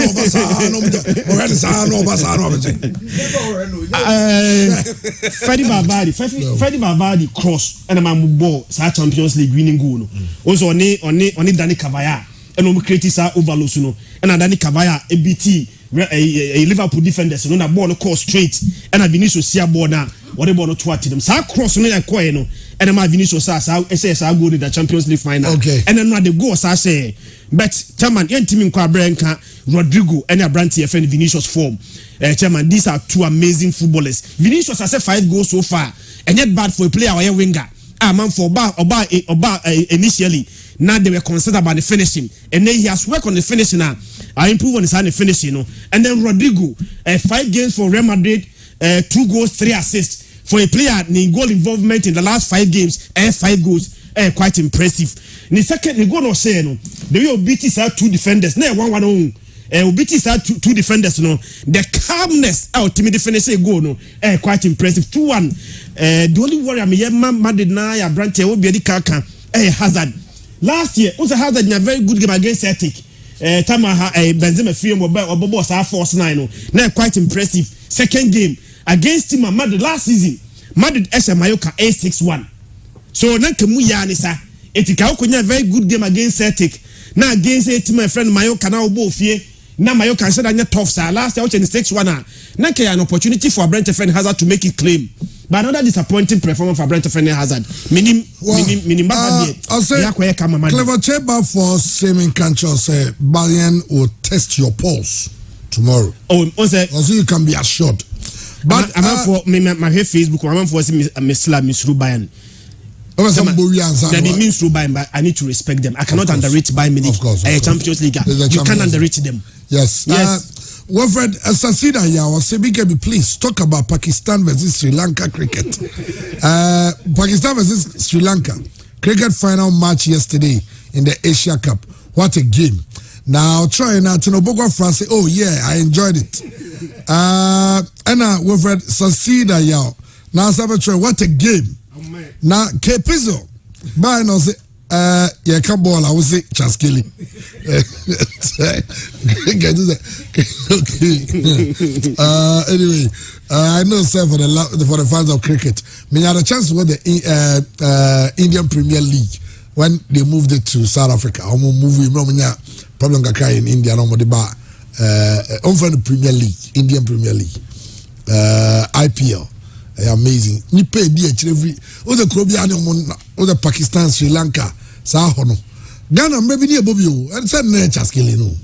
Freddy Valverde cross and a man ball Champions League winning goal. Also on Dani Cavaya and create overload and Dani Cavaya ABT. A Liverpool defenders no na ball no call straight and a Vinicius see a ball now what the ball no twat them so cross no yakwa no and a Vinicius say go to the Champions League final and then the goal say but chairman yen team kwa branka Rodrigo and a branty friend Vinicius form chairman these are two amazing footballers. Vinicius has 5 goals so far and yet bad for a player or a winger man for Oba initially. Now they were concerned about the finishing, and then he has worked on the finishing now. I improve on his hand the finishing, you know. And then Rodrigo, 5 games for Real Madrid, 2 goals, 3 assists for a player in goal involvement in the last 5 games, 5 goals, quite impressive. In the second, the goal no say no. The way Obiti had 2 defenders, no 1-1. Obiti had 2 defenders, no. The calmness out to me the finishing goal, no, quite impressive. 2-1. The only worry I mean, Madrid now, ya branch will be the Kaka, Hazard. Last year, also Hazard in a very good game against Celtic. Tamaha Benzema film or boss our force 9. Now quite impressive. Second game against Team Madrid last season. Madrid SM Mayoka 8-6-1. So now Kemuya sir. Etika Okonya very good game against Celtic. Now against Team my friend Mayoka now both here. Now Mayoka said that tough sir. Last year 6-1. Now an opportunity for Brent friend Hazard to make it claim. But another disappointing performance for Brent friend Hazard. I'll say clever chamber for Semin Kancho say Bayern will test your pulse tomorrow. Also you can be assured. But I'm for my Facebook. I'm for Miss Bayern. That it means through Bayern, but I need to respect them. I cannot underrate Bayern Munich. Champions League. You can't underrate them. Yes. Wilfred Sasida was saying, please talk about Pakistan versus Sri Lanka cricket. Pakistan versus Sri Lanka cricket final match yesterday in the Asia Cup. What a game! Now try now to Nobogo France. Oh yeah, I enjoyed it. And Wilfred Sasida now Sabatroy. What a game! Now Kepizo, but no say. Yeah, come ball. I will say Chaskili. Anyway, I know, sir, for the fans of cricket, I had a chance to win the Indian Premier League when they moved it to South Africa. I'm moving. Problem in India. I'm the Premier League, Indian Premier League, IPL. Amazing. Ni pay every other Caribbean, other Pakistan, Sri Lanka. Sahono Ghana maybe near Bobio and said no Chaskili no.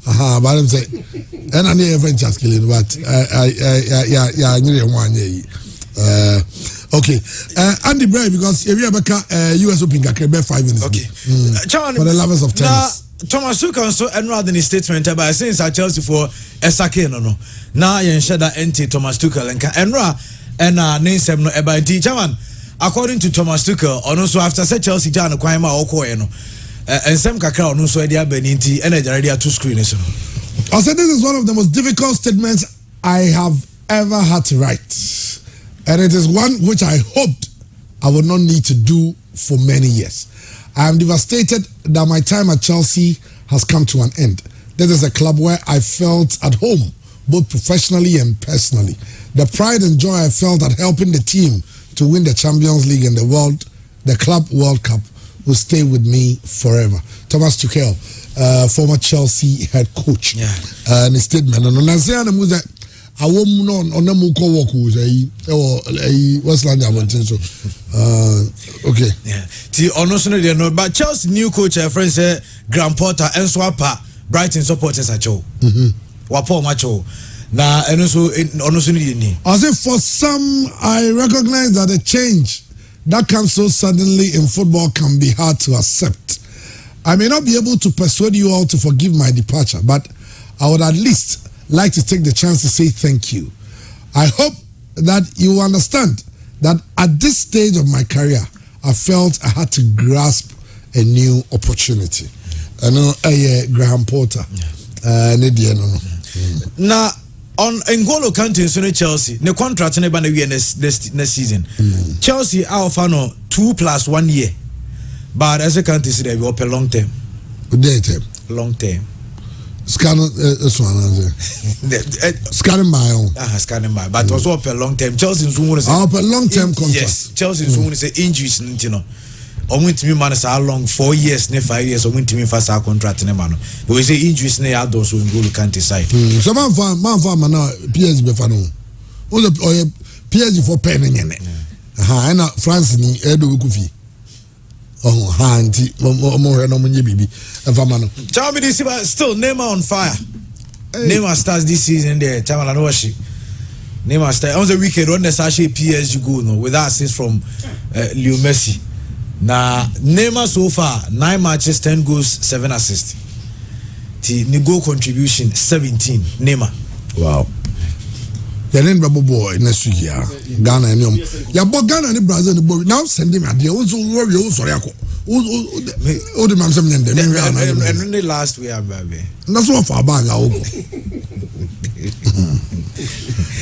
Aha, but I'm saying and I never Chaskili, but I need one okay. Andy Bray because if you ever US Open can 5 minutes. Okay. For the lovers of tennis. Thomas Tuchel so and rather than statement about since I Chelsea for Esake no. Now you share that anti Thomas Tuchel and name no about Chairman. According to Thomas Tuchel, also after Chelsea down a crime or and some cacao no so idea Beninti and a 2 screens. I said this is one of the most difficult statements I have ever had to write. And it is one which I hoped I would not need to do for many years. I am devastated that my time at Chelsea has come to an end. This is a club where I felt at home, both professionally and personally. The pride and joy I felt at helping the team to win the Champions League and the Club World Cup will stay with me forever. Thomas Tuchel, former Chelsea head coach. Yeah. And his statement. And I won't know on the Muko Woku, West London. Okay. Yeah. See, but Chelsea new coach, friend said, Graham Potter and Swapa, Brighton supporters at Joe. Wapo Macho. Now, and also, I say for some, I recognize that a change that comes so suddenly in football can be hard to accept. I may not be able to persuade you all to forgive my departure, but I would at least like to take the chance to say thank you. I hope that you understand that at this stage of my career, I felt I had to grasp a new opportunity. I know, Graham Potter. Now, on N'Golo Kante so Chelsea, the contract never next season. Chelsea are offering 2+1 year, but as a Kante say they will pay long term. Long term. Scanning my own. Scanning my, but also per long term. Chelsea is going to say long term contract. Yes, Chelsea is going to say injuries, you know. I went to me man how long 4 years, 5 years. I went to me first our contract in a man. But we say injuries ne are those who N'Golo Kante side. So man now PSG befano. All the PSG for penning in it. I know France ni Edo Kufi. Oh, handy, more no money, baby. Tell me this, still Neymar on fire. Neymar starts this season there. Tell me, Neymar starts on the weekend. On the Sashi PSG go no without assist from Leo Messi. Now Neymar so far 9 matches, 10 goals, 7 assists. The goal contribution 17. Neymar. Wow. Then boy next year Ghana and Ghana and Brazil now send him at the also sorry the man some and the last we have baby that's what for bag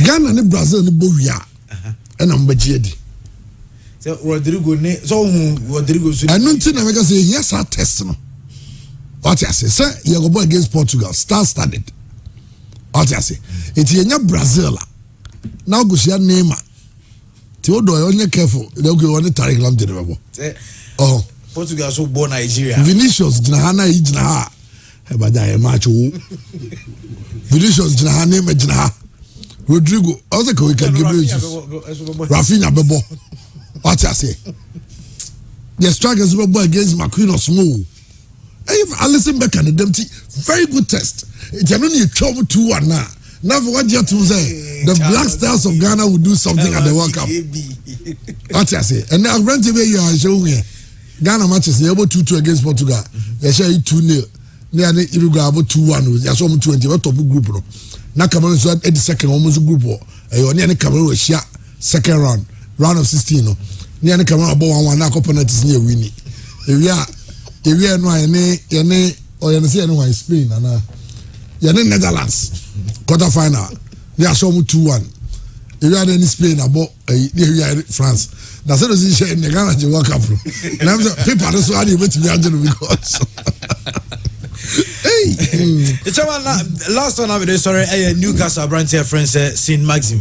Ghana and Brazil and Bovia and I'm Bajedi so Rodrigo and nothing I say yes I test no what I say you go boy against Portugal started what I say it's in Brazil. Now go see Neymar. Theodore, only careful. They'll go on the Tariq Lam to the rebel. Oh, Portugal so born Nigeria. Vinicius, Jnahana, Ijnaha. Hebada, Macho. Vinicius, Jnahane, Jnaha. Rodrigo, also we can give you Rafinha Bebo. What I say? The strikers were against McQueen or Small. If Alison Beck and the very good test. It's only a trouble 2-1 now. Now, for what you have to say, the Black Stars of Ghana will do something at the World Cup. What I say, and now rent away you are showing here. Ghana matches they able 2-2 against Portugal. They share 2-0. They are Uruguay about 2-1. They are some 20. What top group? Now Cameroon is at the second almost group. You near Cameroon was shot second round of 16. Near Cameroon about 1-1. Now opponent is near winning. If we are no any or you see anyone in Spain and you're in Netherlands. Quarter final, they are showing 2-1. If you are in Spain, about France, that's what is in the Ghana to World Cup. And I'm the people are so happy to be because. Hey, it's last one of the story. Newcastle brand here, friends, Saint Maxim.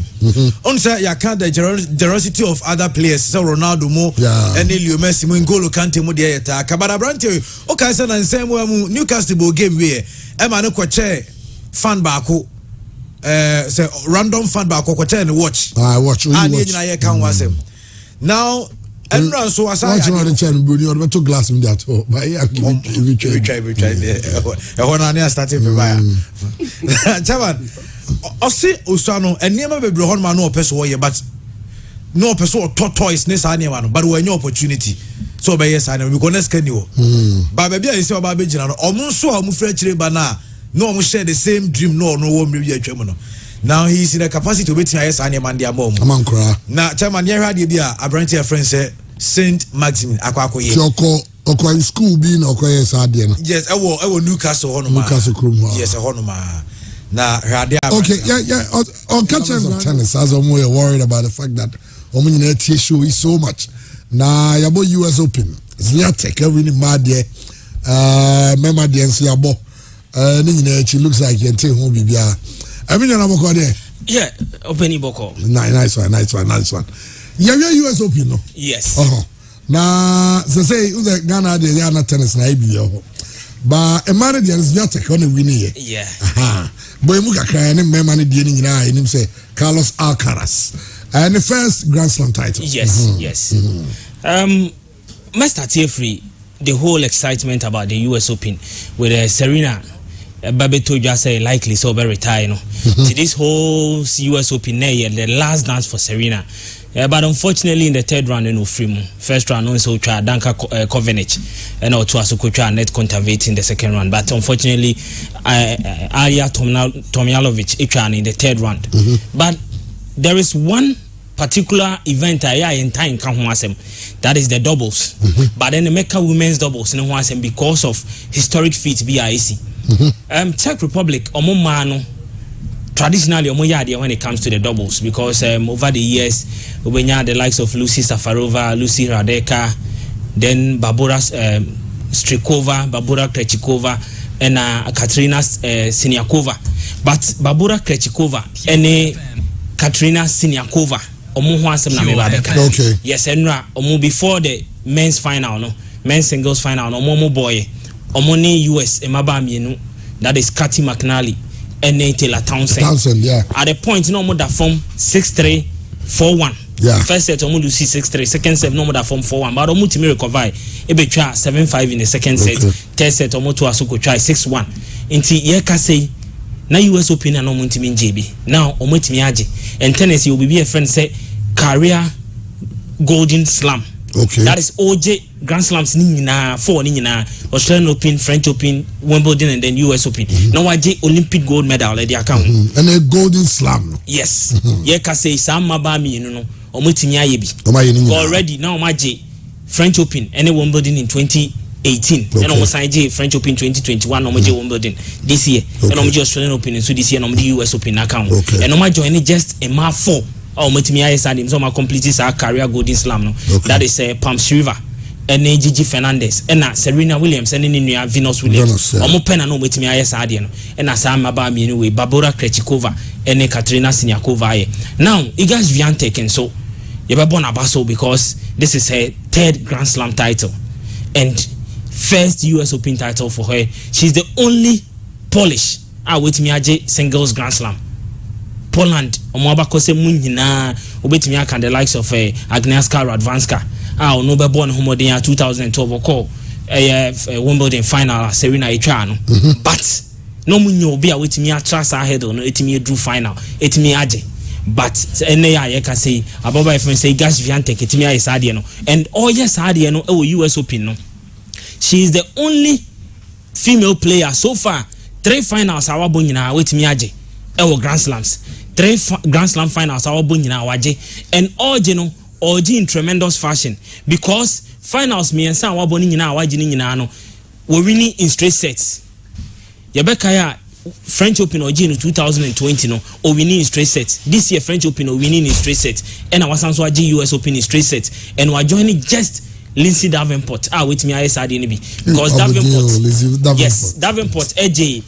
On say you can't the generosity of other players. So Ronaldo mo, and Leo Messi mo, N'Golo Kante mo dey attack. But brand here, okay, so na same way Newcastle bo game where Emma no kwache fan bako. Say random fan back or and watch. I watch. And you can watch them. Now, and so as I watch the channel, you to glass in that. Oh, but yeah, we try. I want to start it by Chairman. I see Osano and never be blown man no person here, but no person tortoise ness anyone, but when your opportunity. So by yes, I know we gonna scan you. But baby, I say about Bejana, almost so I'm French bana. No one share the same dream. No one maybe a German. Now he's in a capacity to wait here. Yes, I am on their mom. Now, Chairman, you had a branch of friends, Saint Maximin, Aquaco. Oko school being Oko Sadian. Yes, I will Newcastle Honoma. Newcastle Krum. Yes, a Honoma. Now, okay, yeah. On catching of tennis, as I'm more worried about the fact that omo nyina tie show is so much na yabo US Open Zviatek every mad there mema de nso yabo ni nyina chi looks like yente ho bibia abi nyana boko there yeah open boko nice one yeah US Open no yes na say uze Ghana de ya tennis na ibi yo ba emane de Zviatek on win here yeah boy mu kakra ne mema ne de ni nyina enim say Carlos Alcaraz and the first Grand Slam title. Yes, yes. Must start here free the whole excitement about the US Open with Serena. Babeto just say likely so be retire. To this whole US Open, the last dance for Serena. But unfortunately, in the third round, first round, also try Danka Kovenich, and also try net conservate in the second round. But unfortunately, Arya Tomjanovic tried in the third round. But there is one particular event in time that is the doubles. But then the Mecca women's doubles because of historic feat BIC. Czech Republic traditionally when it comes to the doubles because over the years we had the likes of Lucy Safarova, Lucy Radeka, then Barbora Strikova, Barbora Krejcikova, and Katerina Siniakova. But Barbora Krejcikova and Katerina Siniakova okay. Yes, and before the men's final, men's singles final, boy, US that is Cathy McNally and Taylor Townsend. Yeah. At the point, no more that form 6-3, 4-1. Yeah. First set, Lucy 6-3. Second set, no more that form 4-1. But Omo to recover. Ebe try 7-5 in the second set. Third set, Omo to Asuko try 6-1. Inti yeka say. Na US Open na no ntimi njebi now omotimi age and tennis you will be a friend say career golden slam. Okay, that is OJ Grand Slams ni nyina four ni nyina Australian Open, French Open, Wimbledon and then US Open. Now AJ Olympic gold medal at the account and a golden slam. Yes, ye ka say sam mabami no omotimi ayebi already now AJ French Open and Wimbledon in 2018 and almost IJ French Open 2021 no more Wimbledon this year and no more Australian Open so this year no more US Open account and no more join just a mar 4 or metimi ayesadim so ma complete our career golden slam no that is Palm River and Gigi Fernandez and Serena Williams and in Venus Williams or more pen and no metimi ayesadim and Sam Mabami anyway Barbora Krejcikova and Katerina Siniakova now Iga Swiatek and so you be born abaso because this is her third Grand Slam title and first US Open title for her. She's the only Polish with me singles Grand Slam. Poland omwabakose munyina obetimi aka the likes of Agnieszka Radwanska no be born homodin 2012 call Wimbledon final Serena Ichano but no munyo obi a wetimi atras ahead no etimi drew final etimi age but ene ya ye ka say ababa if say gas Swiatek etimi aye sade no and yes sade no US Open no. She is the only female player so far 3 finals our bonyina wetimi age Grand Slams 3 Grand Slam finals our bonyina waje and all in tremendous fashion because finals me ensa our bonyina waje ni nyina no we winning in straight sets Yebeka ya French Open or in 2020 no or winning in straight sets this year French Open or winning in straight sets and our sanso waje US Open in straight sets and we are joining just Lindsay Davenport with me ISRDNB because Davenport yes Davenport AJ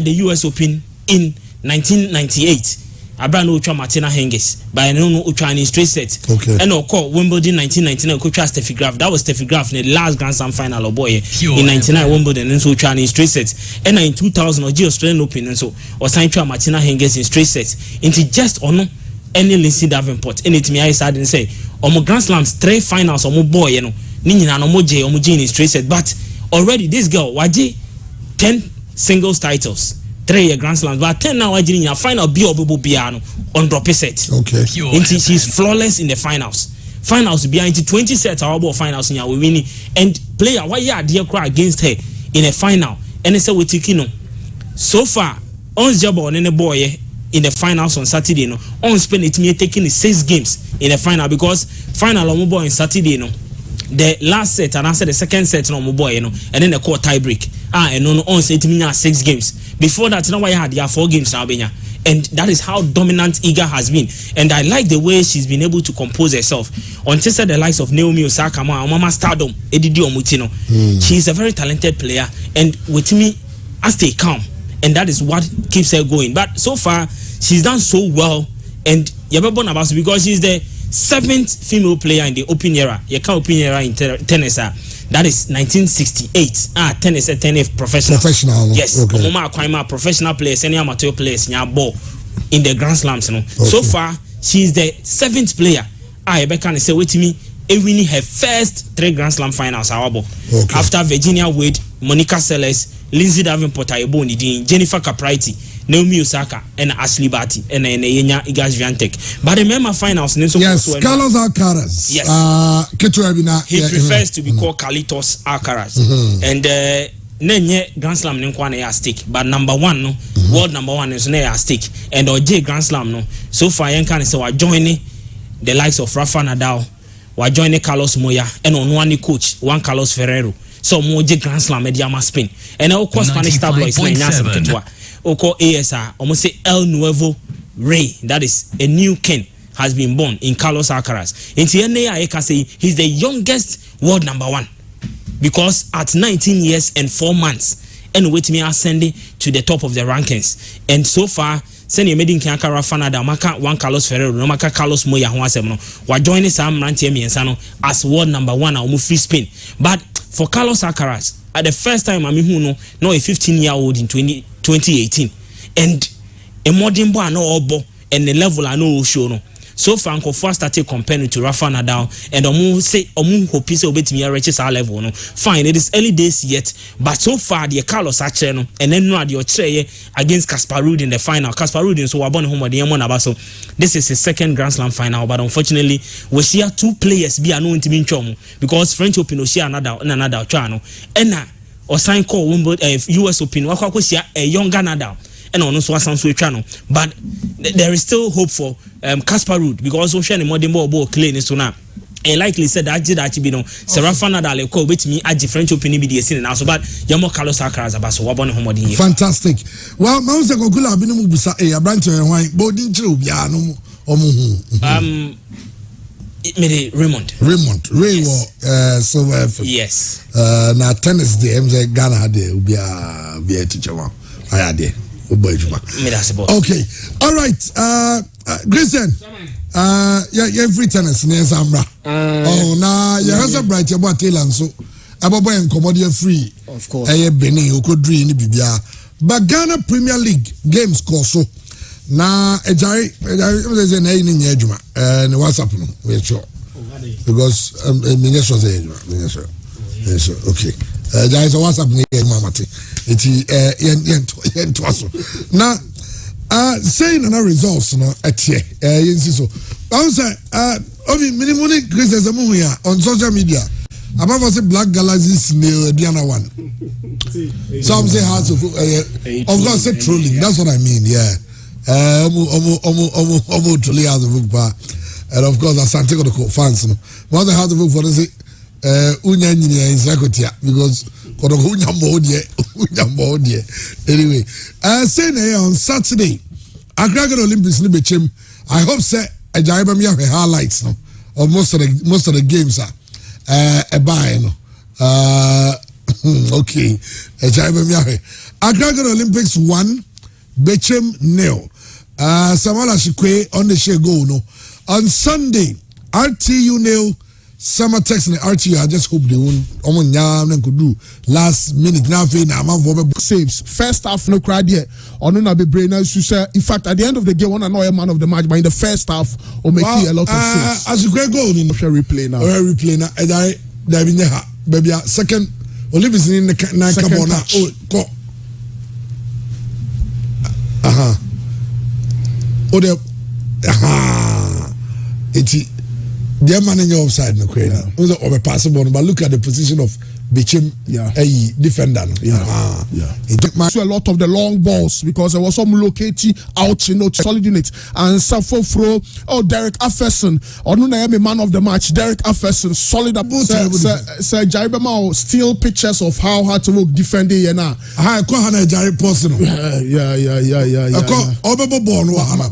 the US Open in 1998 Abrano Ucha Martina Hingis by no Ucha in straight set and call Wimbledon 1999 Coach Steffi Graf that was Steffi Graf in the last Grand Slam final of boy in 99 Wimbledon and so Ucha in straight sets and in 2000 or Australian Open and so or signed Martina Hingis in straight sets into just or no any Lindsay Davenport and it me I said and say omo Grand Slams 3 finals omo boy no ni nyina no mo je in straight set but already this girl waje 10 singles titles 3 Grand Slams but 10 now waje ni final be obobo bia no on drop set okay she's flawless in the finals be into 20 sets our ball finals nya we winning and player why ya dey cry against her in a final and say we tikino so far on job on any boy in the finals on Saturday no on spend it me taking the 6 games in the final because final on boy on Saturday no the last set and after the second set no boy and then the court tie break and no on say it me 6 games before that now I had 4 games now benya And that is how dominant Iga has been. And I like the way she's been able to compose herself. Until said the likes of Naomi Osaka, Mama Stardom, Edidi Omutino. She's a very talented player. And with me, I stay calm. And that is what keeps her going. But so far, she's done so well. And Yababon Abbas, because she's the 7th female player in the open era. You can't open era in tennis. That is 1968. Tennis, tennis professional. Yes. Okay. Professional players, any amateur players, ball in the Grand Slams. Okay. So far, she is the 7th player. Rebecca say, wait to me, winning her first 3 Grand Slam finals. Okay. After Virginia Wade, Monica Seles, Lindsay Davenport, Jennifer Capriati, Naomi Osaka, and Ashley Barty, and Iga Swiatek. But remember finals. Yes, Carlos Alcaraz. Yes. He prefers to be called Carlitos Alcaraz. And Nenye Grand Slam Ninkwane at stake. But number 1, no, world number 1 is at stake. And J Grand Slam, no. So far, Yankan is joining the likes of Rafa Nadal, we're joining Carlos Moya, and on one coach, Juan Carlos Ferrero. So more Grand Slam Mediama Spain. And of course Spanish tabloids like Nasa Oko ASR, almost say El Nuevo Rey, that is a new king, has been born in Carlos Alcaraz. In TNA, I can say he's the youngest world number 1 because at 19 years and 4 months, and with me ascending to the top of the rankings. And so far, send made in Kankara Fanada, Maka, Juan Carlos Ferrero, no Maka Carlos Moya, we're joining Sam Rantiemi and Sano as world number 1 or free Spain. But for Carlos Alcaraz, at the first time, I mean, no, a 15-year-old in 2018, and a modern boy, no obo, and the level I know show no. So Franco first started comparing to Rafa Nadal, and hope piece of it me reaches our level. No, fine, it is early days yet, but so far the Carlos Acheno, and then no the Oche against Casper Ruud in the final. Casper Ruud so we're born home with the Yamon Abaso. This is his 2nd Grand Slam final, but unfortunately, we see 2 players be unknown to be in Chomo because French Open will share another channel, and now or sign call US Open, a younger Nadal. And also some sweet channel, but there is still hope for Casper Ruud because we share more than more clean so now. And likely said that did actually be no Rafa Nadal call with me at the French Open be the scene now. So but Yamo Carlos Alcaraz about so one home. Fantastic. Well, Mousa Gogula been mubusa a branch and wine, but didn't you be Raymond. Ray so yes. Now tennis the MZ Ghana de be a teacher one. I had it. Okay, all right. Grayson, yeah, free tennis near Zambra. Oh, now you have a bright about Taylor, so about buying commodity free. Of course, Benny, you could dream in Bibia. But Ghana Premier League games course so now a Jerry is an in Yajuma and what's happening? We're sure because Minas was a yes, okay. There is a WhatsApp near Mamati. It's now saying another results no at here. So I was minimum Grace on social media. Above us Black Galaxy snail Diana one. Some say hearts of course say trolling. That's what I mean. Yeah. Almost trolling out the book bar. And of course Asante got the fans. No, what they have to book for the say. Unya is because anyway, saying on Saturday, Ghanaian Olympics I hope say a Jaiba have highlights no of most of the games are a buy no okay a Jaiba Ghanaian Olympics 1 Bechem 0 Samala Shikwe on the share goal no on Sunday RTU 0 Summer text in the RTU. I just hope they won't could do last minute now. Saves first half no crowd here. On no be brainer. In fact, at the end of the game, one another man of the match, but in the first half, or make a lot of saves. As you go in the replay now. Replay now. Baby, second Olympics in the nine. Come on now. Oh, it's. Their man in your offside no crane. Over passable, but look at the position of Bichim, defender. It took a lot of the long balls because there was some locating out, solid unit. And Safo Fro, Derek Afferson, man of the match, Derek Afferson, solid about Sir Jaribama, still pictures of how hard to work defending. Yeah.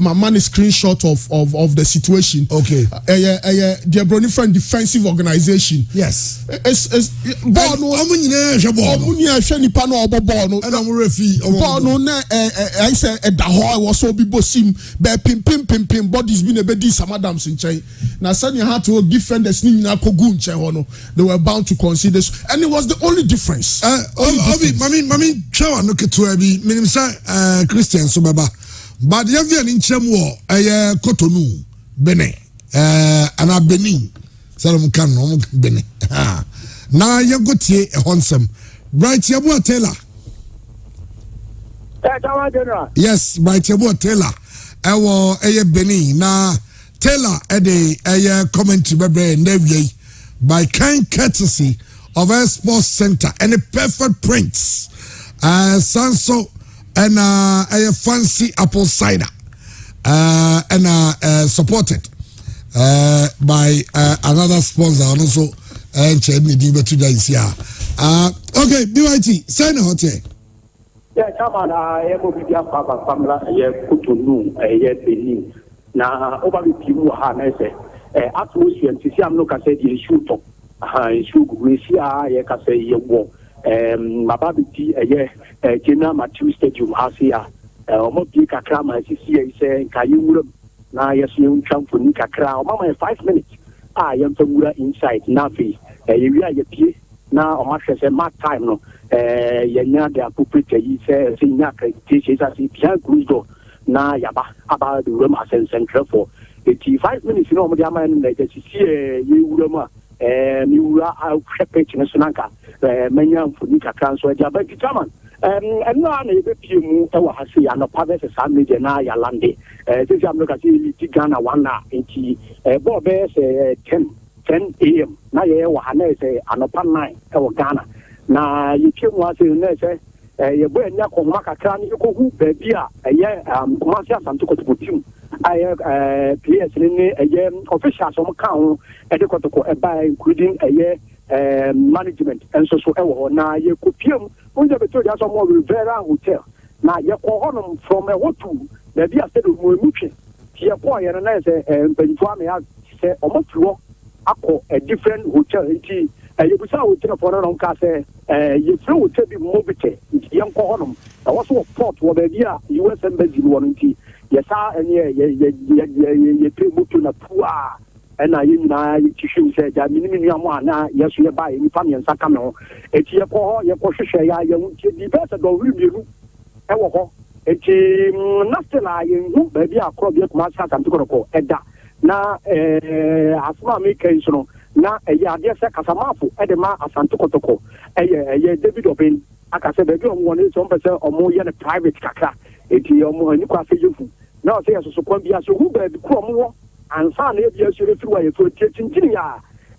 My man is screenshot of the situation. Okay. The Brony friend defensive organization. Yes. It's ball no I say at the hall was so people seem pim bodies been a bit some Adams in China. Now suddenly had to defend the sneaking they were bound to consider this, and it was the only difference. Mami chawa no keto abi minimsa Christian so baba but the avian in chemo Cotonou Benin ana Benin Salom kan no Benin na yagotie ehonsem Bright Yabo Taylor. Yes, Bright Yabo Taylor. Ewo Benin na Taylor ede commentary bebre navy by kind courtesy of a sports center and a perfect prints Sanso and a fancy apple cider and supported by another sponsor and also okay, BYT, sign a hotel. Yeah, come on, I am with your papa, Pamela, Cotonou, Benin. Now, over the people, atmosphere, to see I'm not going to say the shoot up. We see, I can say, you walk. My baby, Jenna Matthew Stadium, Asia, almost big a cram, as you see, saying, Kayum, now, yes, you come for Nika Crown, Mama, 5 minutes. I am from inside Nafi. You are your pie now, or much as a mad time. No, Yana, the appropriate, he says, teaches us if you go now, Yaba, about the room as a central for 5 minutes. You know, my man, like you see, you are out pitching a Sunanka, many for Nika transfer, but German. And no one is a few has seen and a public assembly, Janaya Lande. This I'm looking at Ghana 1 hour into Bob 10 a.m. Now, you say, and upon 9 or Ghana. Now, you kill one thing, say, you wear Yako Maka, you go who, baby, a year, Commercial and took to you. I have PS in a year officials on account, by including a year management and so now you could film when you told us more Rivera Hotel. Now, you call from a hotel, the dear said, we're looking here, boy, and I say, and Benjamin said, almost a different hotel. You was out to for an case, you flew to be mobility, young Cornum. I was so port where the US embassy warranty. Yes, and you pay to a poor. And I tissue said that minimum one, yes, you buy in family and Sacamo. It's your poor, your position, you the best go review. It's nothing like baby, a crop, your master and to go Edda. Now, as my case, now a year, dear Sacasamafu, Edema, as Santocotoko, a David Obin, I can say the girl wanted some percent or more than a private caca. It's your more new you. Now, there's a Socombia, so who bear the crumble and son, if you should through a foot kitchen,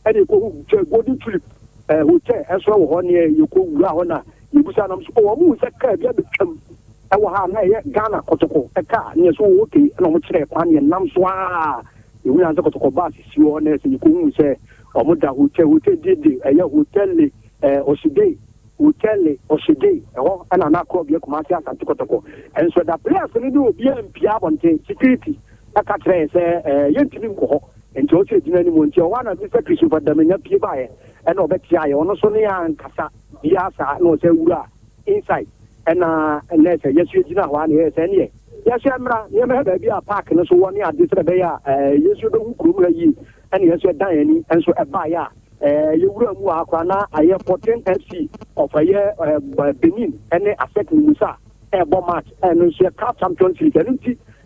and you go to a golden trip, hotel, as well, 1 year you go round, you was an who is a curb, you become. I will have Ghana Kotoko, a car, near so okay, and on which Pani and Namswa. You will answer to Bas, you honest, and you couldn't say, or Muda Hotel did a hotel, Oshide, Oshide, and an acrob your commercial and Tokotoko. And so the players will do BMP on security. I can't say, Yentinko, and George Dinanimuntia, one of the secretaries of the Mina Pibai, and Obetia, on Sonia and Casa, Diasa, no Seura, inside. And let's say, yes, you did not want yes, and yes. Yes, you may be a park and so 1 year disobey. Yes, you don't cool ye, and yes, you're dying, and so a buyer. You will walk on a year 14 FC of a year Benin, and a second Musa, a bomb and so a cup Champions League,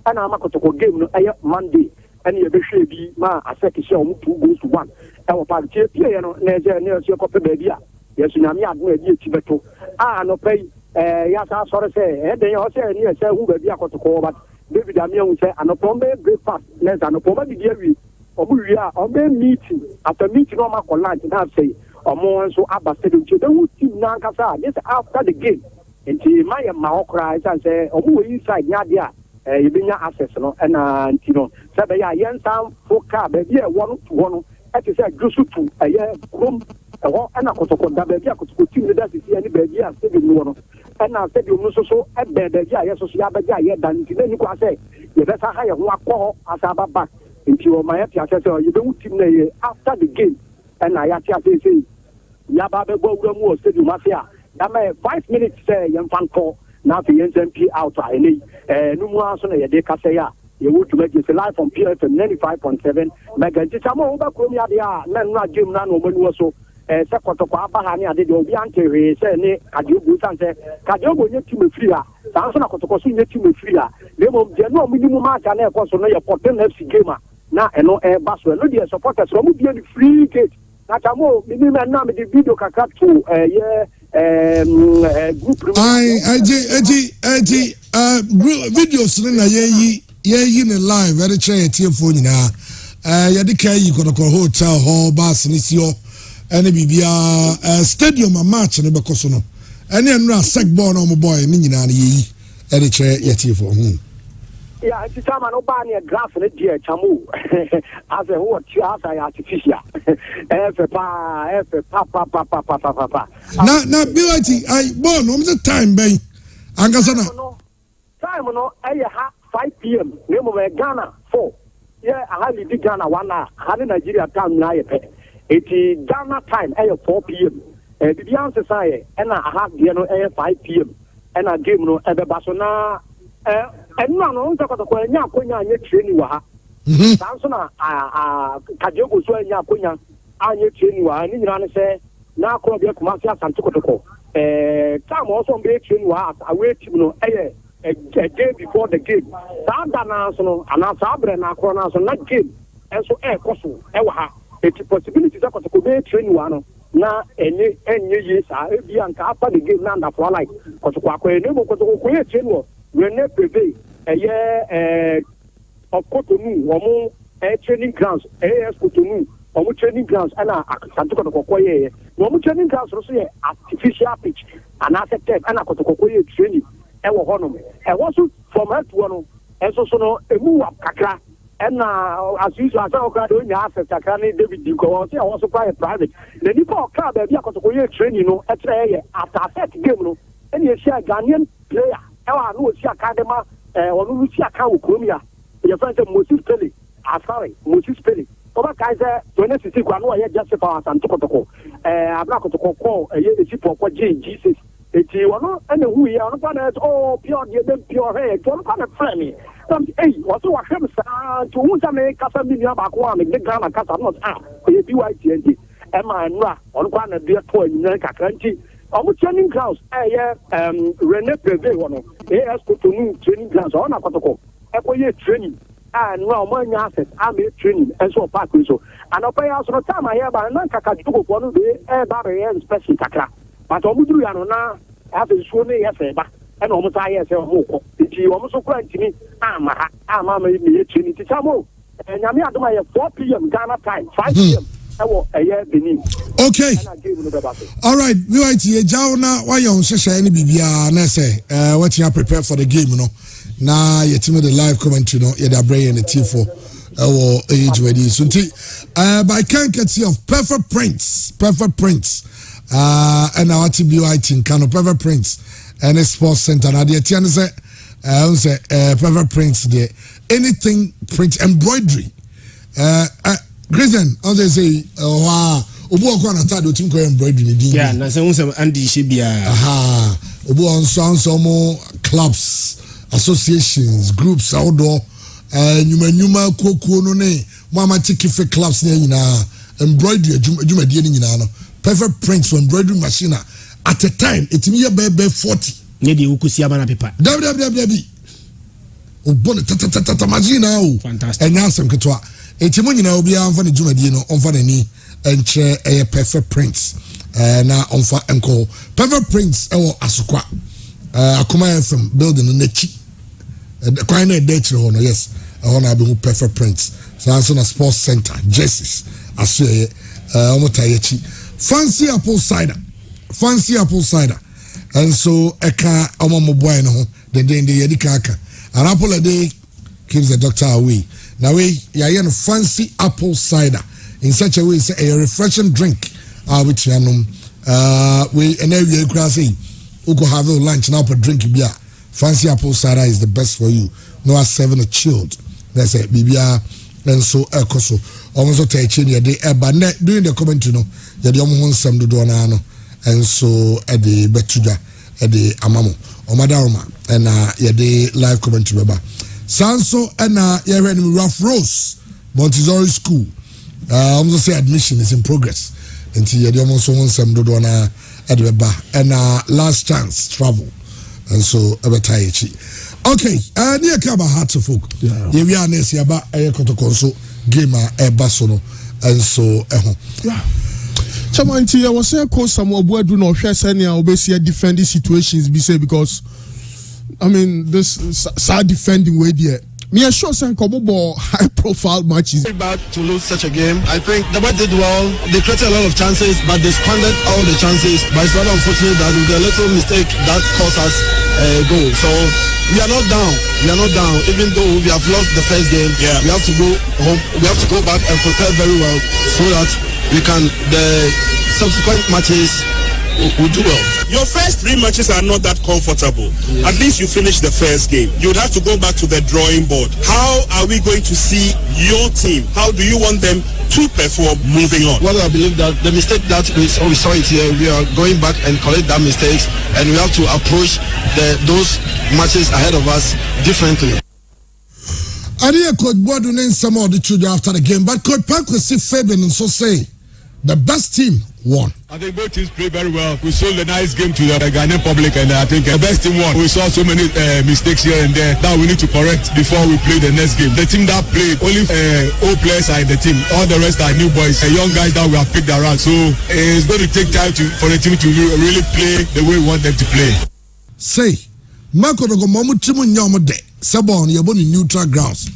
and I'm going to go game Monday, and you be ma a second show 2 goes to 1. Our party, you know, near your copy baby. Yes, you know, me, I'm going to Tibeto. No pay. Yes, I sort of say, and they also say, who will be able to call, but David Amian will say, and a bomb breakfast, less than a bomb, or we are on their meeting after meeting on my lunch, and I say, ɔmo nso aba stadium nti ɔbɛhu team nankasa this after the game nti ma yɛ ma ɔkora ɛsan sɛ ɔmo wɔ inside nyade a yɛbɛnya access no ɛna nti no sɛ bɛyɛ a yɛnsan fo kaa baabi a ɛwɔ no to hɔ no ɛte sɛ adwo so to ɛyɛ kurom ɛhɔ ɛna kɔtɔkɔ da baabi a kɔtɔkɔ team no da sisi ɛne baabi a stadium no wɔ no ɛna stadium no nso so ɛbɛn baabi a yɛ so yɛabɛgye a yɛda nti na nikwa sɛ yɛbɛsa ha yɛ ho akɔ hɔ asa aba back nti ɔma yɛte asɛ sɛ yɛbɛhu team no yɛ after the game ɛna yɛate asɛ sɛ yɛaba bɛbɔ awura mu wɔ stadium ase a yɛama 5 minutes sɛ yɛmfa nkɔ na afei yɛnsɛm pii out a ɛnɛ yi no mu a so na yɛde kasa yi a yɛwɔ dwumadi sɛ live on PFM 95.7 mega nti sɛ ma wobɛkurom yɛade a na nno agye mu na na ɔmani wɔ so sɛ kɔtɔkɔ aba ha ne ade deɛ obi ante hwee sɛ ne kadeogo san sɛ kadeogo nyɛ tim afiri a saa nso na kɔtɔkɔ so nyɛ tim afiri a na mmom deɛ na ɔmo nimu maakya na ɛkɔ so no yɛ Porten FC game a na ɛno ɛba so ɛno deɛ supporters no ɔmo bie ne free gate na kyɛ mo mimi mɛ na mede video kakra to ɛyɛ group videos no na yɛyi ne live ɛde kyerɛ yɛtiefoɔ nyinaa yɛde ka yi kɔtɔkɔ hotel hɔ bus ne si hɔ ɛne biribiara stadium a match no bɛkɔ so no ɛne ɛno a sec ball na ɔmo bɔɔ ne nyinaa no yɛyi ɛde kyerɛ yɛtiefoɔ Yeah, it's time no ban your grass and dear chamu as a what you have artificial. Papa. Na BYT I born the time bay. Angasana. Time no 5 p.m. Name of Ghana 4. Yeah, I have the Ghana 1 hour. Had Nigeria time na ye pe. It's Ghana time 4 p.m. The Beyonce say and I have the 5 p.m. and I game no ebe Barcelona ɛnna no nta kɔtɔkɔ anya akonya anya training wɔ ha sanso na kadiogo so anya akonya anya training wɔ ha ne nyina ne sɛ na akɔ bi akoma se asante kɔtɔkɔ time also be training wɔ ha away team no ɛyɛ a day before the game saa da na so no ana saa brɛ na akɔ na so na game ɛnso ɛkɔ so ɛwɔ ha eti possibility sɛ kɔtɔkɔ be training wɔ ha no na enye ye saa ebi anka after the game na ndafo like kɔtɔkɔ akɔ ne mo kɔtɔkɔ kɔ ye training wɔ Rene Preve, of Cotonou, training grounds, AS Cotonou, training grounds, and Santuko Kokoye, training grounds, also artificial pitch, and asset and a Kotokoye training, and Honome. And also from her to one, and so a move up Kakra, and as usual, I saw doing the assets, I can't David Duco, I also private. The Nipo Club, the Kotokoye training, after a set game, and you see a Ghanaian player. Ewa no si akadema onu no si aka wo kromia ye friend say Moses Pele Moses Pele oba kai say when sisi kwa no ye just for asante kotoko abra kotoko ko ye esi poko Jesus eti wono ene hu ye ono pa na pure de dem pure he to no pa na friend me waso wa hwem sa to hu sa me kasa mi nua ba ko a me de Ghana kasa no ye BYT ndi e ma nura ono pa na de to anyina kakra nti training grounds Rene Preve one AS Cotonou training grounds on Akotoko Ekoye training and no more assets training and so park so and up no time I have an Kakatuko one day barrier special kakra but Omudu Yanona have a sworn yes and almost I yes if you almost so quite to me me training to Samo and Yami Adama 4 p.m. Ghana time 5 p.m. Okay. All right. We want to Jauna. Why you on share any bibia? Na say, what you are prepared for the game, you know. Na you team the live commentary, no. You da brain and the team for our age ready. So, by can't get see of Perfect Prince, and our TBI team can Perfect Prince and a sports center. Na the tian say, Perfect Prince there. Anything print embroidery. Grayson, as they say, Obu on a tad to embroidery. Yeah, na say Andy Shibia. Aha, Obu on some clubs, associations, groups, outdoor, Numa Koko no ne, Mama Tikife clubs near embroidery, Juma Diana, Perfect Prints for embroidery machine at a time, it's me a baby 40. Maybe Ukusiabana paper. WWW. Obu tata machine. Fantastic. And now some Katwa. Etimu nyina obi anfa ne dwumadi no onfa nani enche Perfect Prince na onfa enko Perfect Prince ewo asukwa akoma FM building no nachi kwan na dey chire hono yes na be Perfect Prince so na sports center jerseys aso omota yachi fancy apple cider and so eka omo boy no the yedi kaka an apple a day keeps the doctor away. Now we no fancy apple cider in such a way say a refreshing drink which we and every year say you go have a lunch now for drink beer. Fancy apple cider is the best for you. No, I 7 chilled. That's it. Bibia and so ekoso. Almost take in your day. But during the comment, you know, you're the only some do no, and so at the betuja at the amamo or madaroma and your day live comment to Baba Sanso and you're in Rough Rose Montessori School. Almost say admission is in progress until you're the almost one some do na at the bar and last chance travel and so Abataichi. Okay, near Kaba Hearts of Folk. Yeah, we are next year about a Kotokonso game a Basono and so Chamanti, I was saying, cause some of what do not share any obviously defending situations be say because I mean this sad defending way there. Me sure some Kobobo high profile matches. Very bad to lose such a game. I think the boys did well. They created a lot of chances, but they squandered all the chances. But it's rather unfortunate that with a little mistake that cost us a goal. So we are not down. Even though we have lost the first game, we have to go home. We have to go back and prepare very well so that we can the subsequent matches will do well. Your first 3 matches are not that comfortable. Yeah. At least you finished the first game. You would have to go back to the drawing board. How are we going to see your team? How do you want them to perform moving on? Well, I believe that the mistake that we saw it here, we are going back and correct that mistakes, and we have to approach those matches ahead of us differently. I didn't Coach Bodu name some of the children after the game, but Coach Park will see Fabian and so say the best team won. I think both teams played very well. We sold a nice game to the Ghanaian public, and I think the best team won. We saw so many mistakes here and there that we need to correct before we play the next game. The team that played, only old players are in the team. All the rest are new boys, young guys that we have picked around. So it's going to take time for the team to really play the way we want them to play. Say, Marco Dogomamu Timu Nyamode, Sabon, you're born in neutral grounds.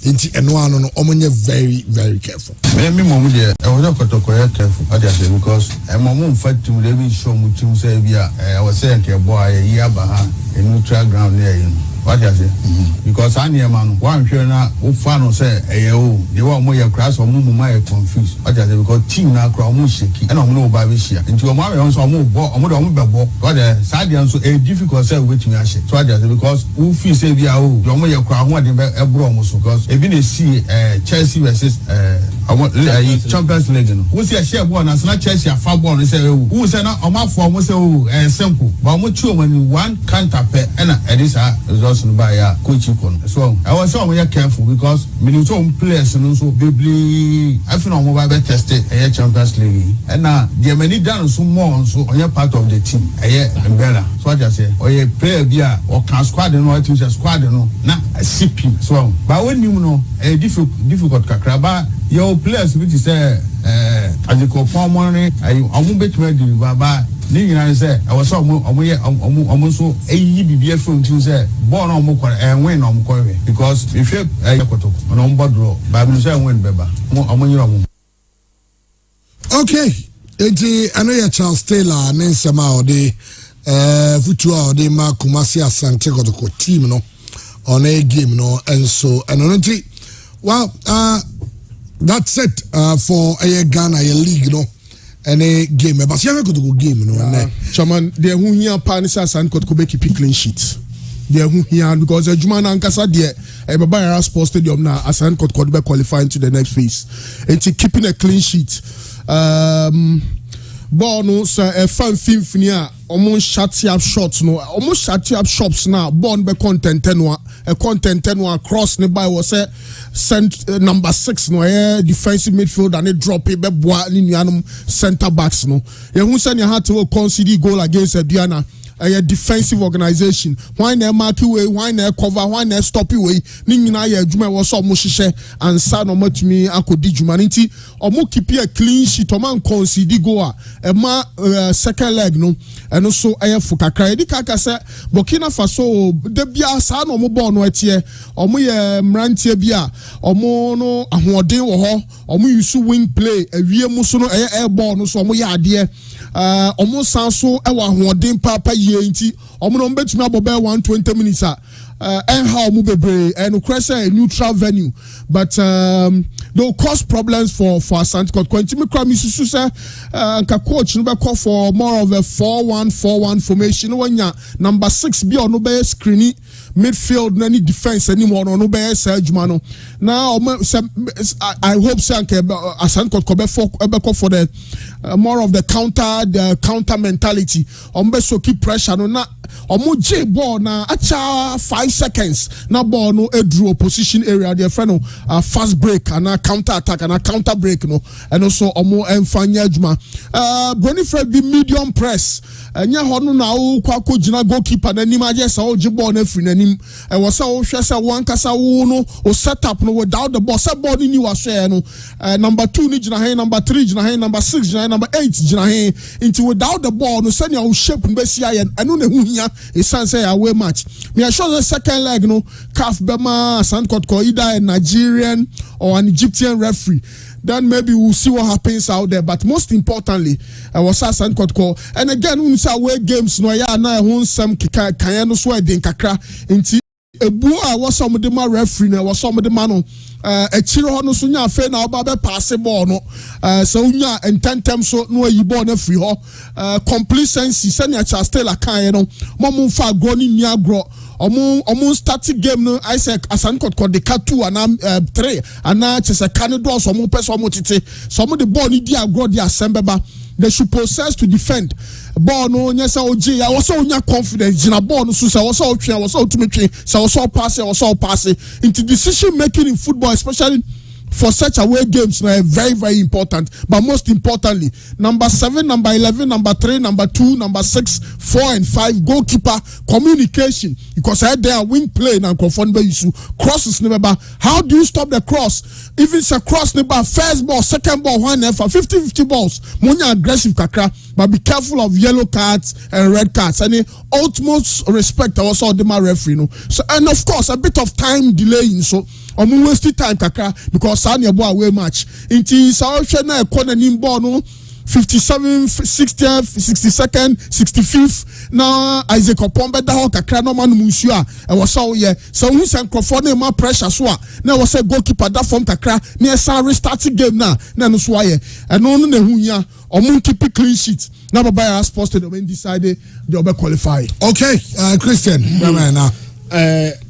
Inti Enwano no omonye very, very careful. Me momu de I was not careful because momu fight to the show mutim say bia I was saying ke boy year ba a neutral ground there you know. What you say? Because I near man one sure na o fan say the one more crash or mumu my confused. What you say because team na crowd mu shaky and no ba be share. Into o ma we so mo bo o mo do be bo. What the side so a difficult say wait me share. So what you say because who feel say bia your mo crowd ho de be bro mo so because e be na see Chelsea versus Champions League no. Who say share ball na so na Chelsea afa ball no say who say na o ma for mo say simple. But mo chu when one counter pe na e dis by coach so I was so careful because many players and also bibly I feel on mobile tested a Champions League and now there many done so more so on your part of the team umbrella so I just say or a player beer or can squad and what to squad no na a CP so but when you know a difficult kakraba your players which is as you call for money I won't bet me baba I say I was so almost so a from Tuesday born on Moko and win on Corey because if you on board draw Bible say win beba okay I know Charles Taylor Nensama or the Futua or the Kumasi Asante Kotoko team no on a game no and so and well that's it for a Ghana a league no any game but you have to go game no chairman there who here panisa san kotko be keep clean sheet there who here because Juma na Nkasa there Bayern Sports Stadium na Asan kotko be qualifying to the next phase and keeping a clean sheet ball no so a fan fimfini a almost shut up shots no almost shut up shops now born be content no across nearby was sent number 6 no defensive midfield and it drop it be boa ni nuanom center backs no ye hu say you had to concede goal against Diana a defensive organization. Why na mark way, why na cover, why na stop way. Ni nyina ye adwuma wo so mo hyehyɛ ansa no matumi akodi dwuma nti omo keep a clean sheet oman concede go a ema second leg no eno so ayefo kakra edi kaka se Burkina Faso de bia sa no mo ball no atie omo ye mrantie bia omo no ahoɔden wo ho omo use wing play awie mu so no air ball no so omo ye ade omo san so e wa ahoɔden papa ye nti omo no betumi abobe 120 minutes and how bebre and a neutral venue, but they'll cause problems for Asante Kotoko. Intimi Krami Susu say coach no be call for more of a 4-1-4-1 formation. When ya number 6 be on no be screen midfield any defense anymore no be Sergio. Now I hope Asante Kotoko be call for the more of the counter mentality. So keep pressure no na omo J ball na acha 5 seconds na ball no drew opposition area their friend fast break and a counter attack and a counter break no and also omo emfanya adwuma Bonifred be medium press nya ho no na wo kwako gina goalkeeper na nim aje sa o je ball na free na nim e wo sa wo hwe sa wan kasa wo no o set up no without the ball sa ball ni wa share no number 2 ni gina he number 3 gina he number 6 gina he number 8 gina he into without the ball no send your shape be sia yen eno na hu hia e san say away match me sure the second leg no CAF Bema Asante Kotoko either a Nigerian or an Egyptian referee, then maybe we'll see what happens out there. But most importantly, I was Asante Kotoko. And again, we say away games no ya na hun sam kaya no so den kakra nti ebu a was some of the referee na was some of the man a chiro no so nya fe na oba be pass ball no so nya intentem so no yi ball na free ho complacency senior Chastela kan no mom fa gro ni mi agro omo starting game no I say Asante Kotoko de ka 2 and 3 and chese kan do so mo person mo tete so mo the ball ni di agro di asembeba they should possess to defend ball no nyesa oji ya was so nya confidence gina ball no so say was so twen was so to me twen say was so pass into decision making in football, especially for such away games now very, very important. But most importantly, number 7, number 11, number 3, number 2, number 6, 4 and 5 goalkeeper communication, because I there wing play and confront issue crosses never. How do you stop the cross? If it's a cross never, first ball, second ball, 50-50 balls, monya aggressive kakra, but be careful of yellow cards and red cards. And the utmost respect I also the referee, no. So and of course a bit of time delaying, so omo waste time kakra because sa na away match inti sa hwe na ekona nim ball no 57 60th 62nd 65th na Isaac Opombe da ho kakra no man munsu a e wo so ye so hu san crofo na ma pressure so a na wo say goalkeeper da form kakra na sa restart game na no so aye eno no na hu ya omo keep clean sheet na baba ya sports to when decided they will qualify. Okay, Christian now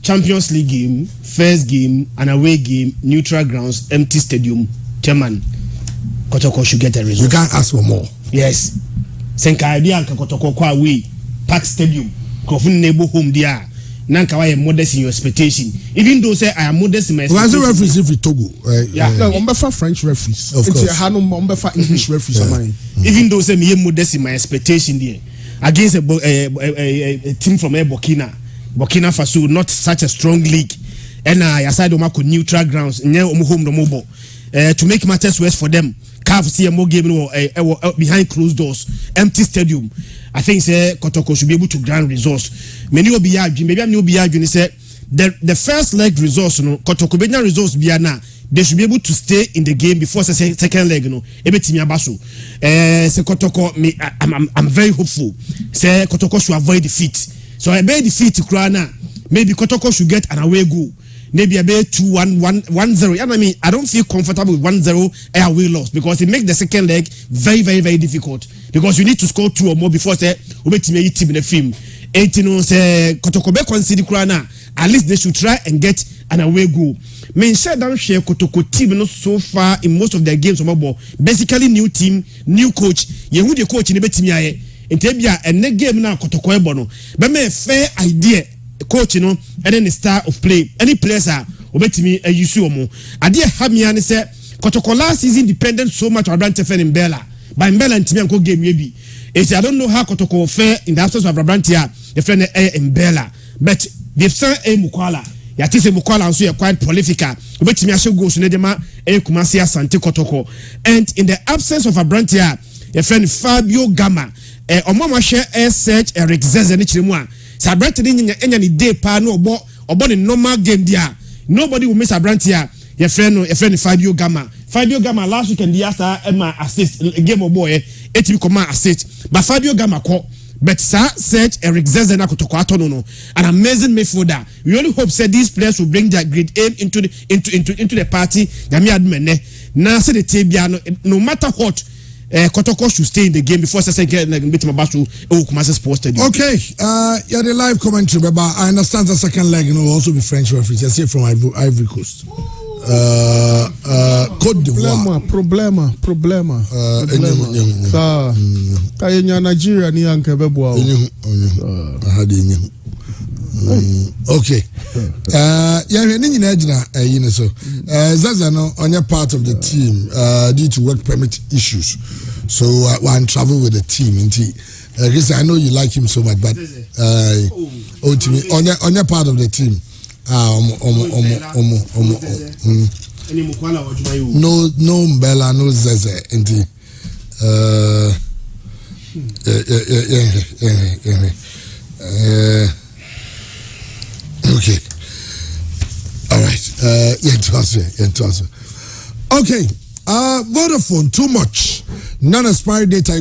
Champions League game, first game, an away game, neutral grounds, empty stadium. Chairman, Kotoko should get a result. You can't ask for more. Yes. Senka idea Kotoko kwa away, Park Stadium, Kofun neighbor home there. Nanka why modest in your expectation. Even though say I am modest in my expectation. Why referees if we Togo? No, umbefa French referees. Of course. Umbefa English referees. Even though say me modest in my expectation there against a team from Burkina Faso, not such a strong league, and I aside Omako neutral grounds near home the mobile to make matters worse for them. CAF CMO game behind closed doors, empty stadium. I think say Kotoko should be able to grant results. Many will be arguing, maybe I'm new be arguing. Say the first leg results, no Kotoko be results be na. They should be able to stay in the game before the second leg, no. Ebetimi abaso. Say Kotoko, I'm very hopeful. Say Kotoko should avoid defeat. So I bet defeat Krana. Maybe Kotoko should get an away goal. Maybe I bet 2-1, 1-0. I mean, I don't feel comfortable with 1-0 away loss because it makes the second leg very, very, very difficult. Because you need to score 2 or more before say Ubetimi team in the film. 18 say Kotoko be consider Krana. At least they should try and get an away goal. Men share down share Kotoko team not so far in most of their games of ball. Basically new team, new coach. Yehu the coach in the betimi aye. Intebia and next game now Kotoko ebono. But me fair idea coach and then the style of play. Any players are obetimi a yusuomo. Idea Hamian say Kotoko last season depended so much on Tefen in Bella. By Bella and Timianko game maybe. I don't know how Kotoko fare in the absence of Abrantia, the friend Mbella, but they've sent a Mukwala. Yatise Mukwala also are quite prolific. Which me actually goes to Nedema Kumasi Asante Kotoko. And in the absence of Abrantia, your friend Fabio Gama, Omama share air search Eric Zezen Chimwa. Sabranti any day pa no about a normal game there. Nobody will miss Abrantia. Your friend Fabio Gama. Fabio Gama last week and the after Emma assist game of boy. 8 command assist, but Fabio Gama call. But sir, search Eric Zezena Kotoko no, an amazing midfielder. We only hope that these players will bring their great aim into the party. Yami admene. Now say the Tebiano, no matter what, Kotoko should stay in the game before second get like bit my bash to Kumasi Sports Stadium. Okay, yeah, the live commentary, but I understand the second leg will also be French referees. I see from Ivory Coast. Côte d'Ivoire. Problema. Sa kaya Nigeria ni anke bebwa. Okay. Yeah, so Zazano on your part of the team due to work permit issues. So one travel with the team I know you like him so much, but on your part of the team. No Mbella, no Zeze, indeed. Okay. All right. Okay. Vodafone, too much. Non-expired data.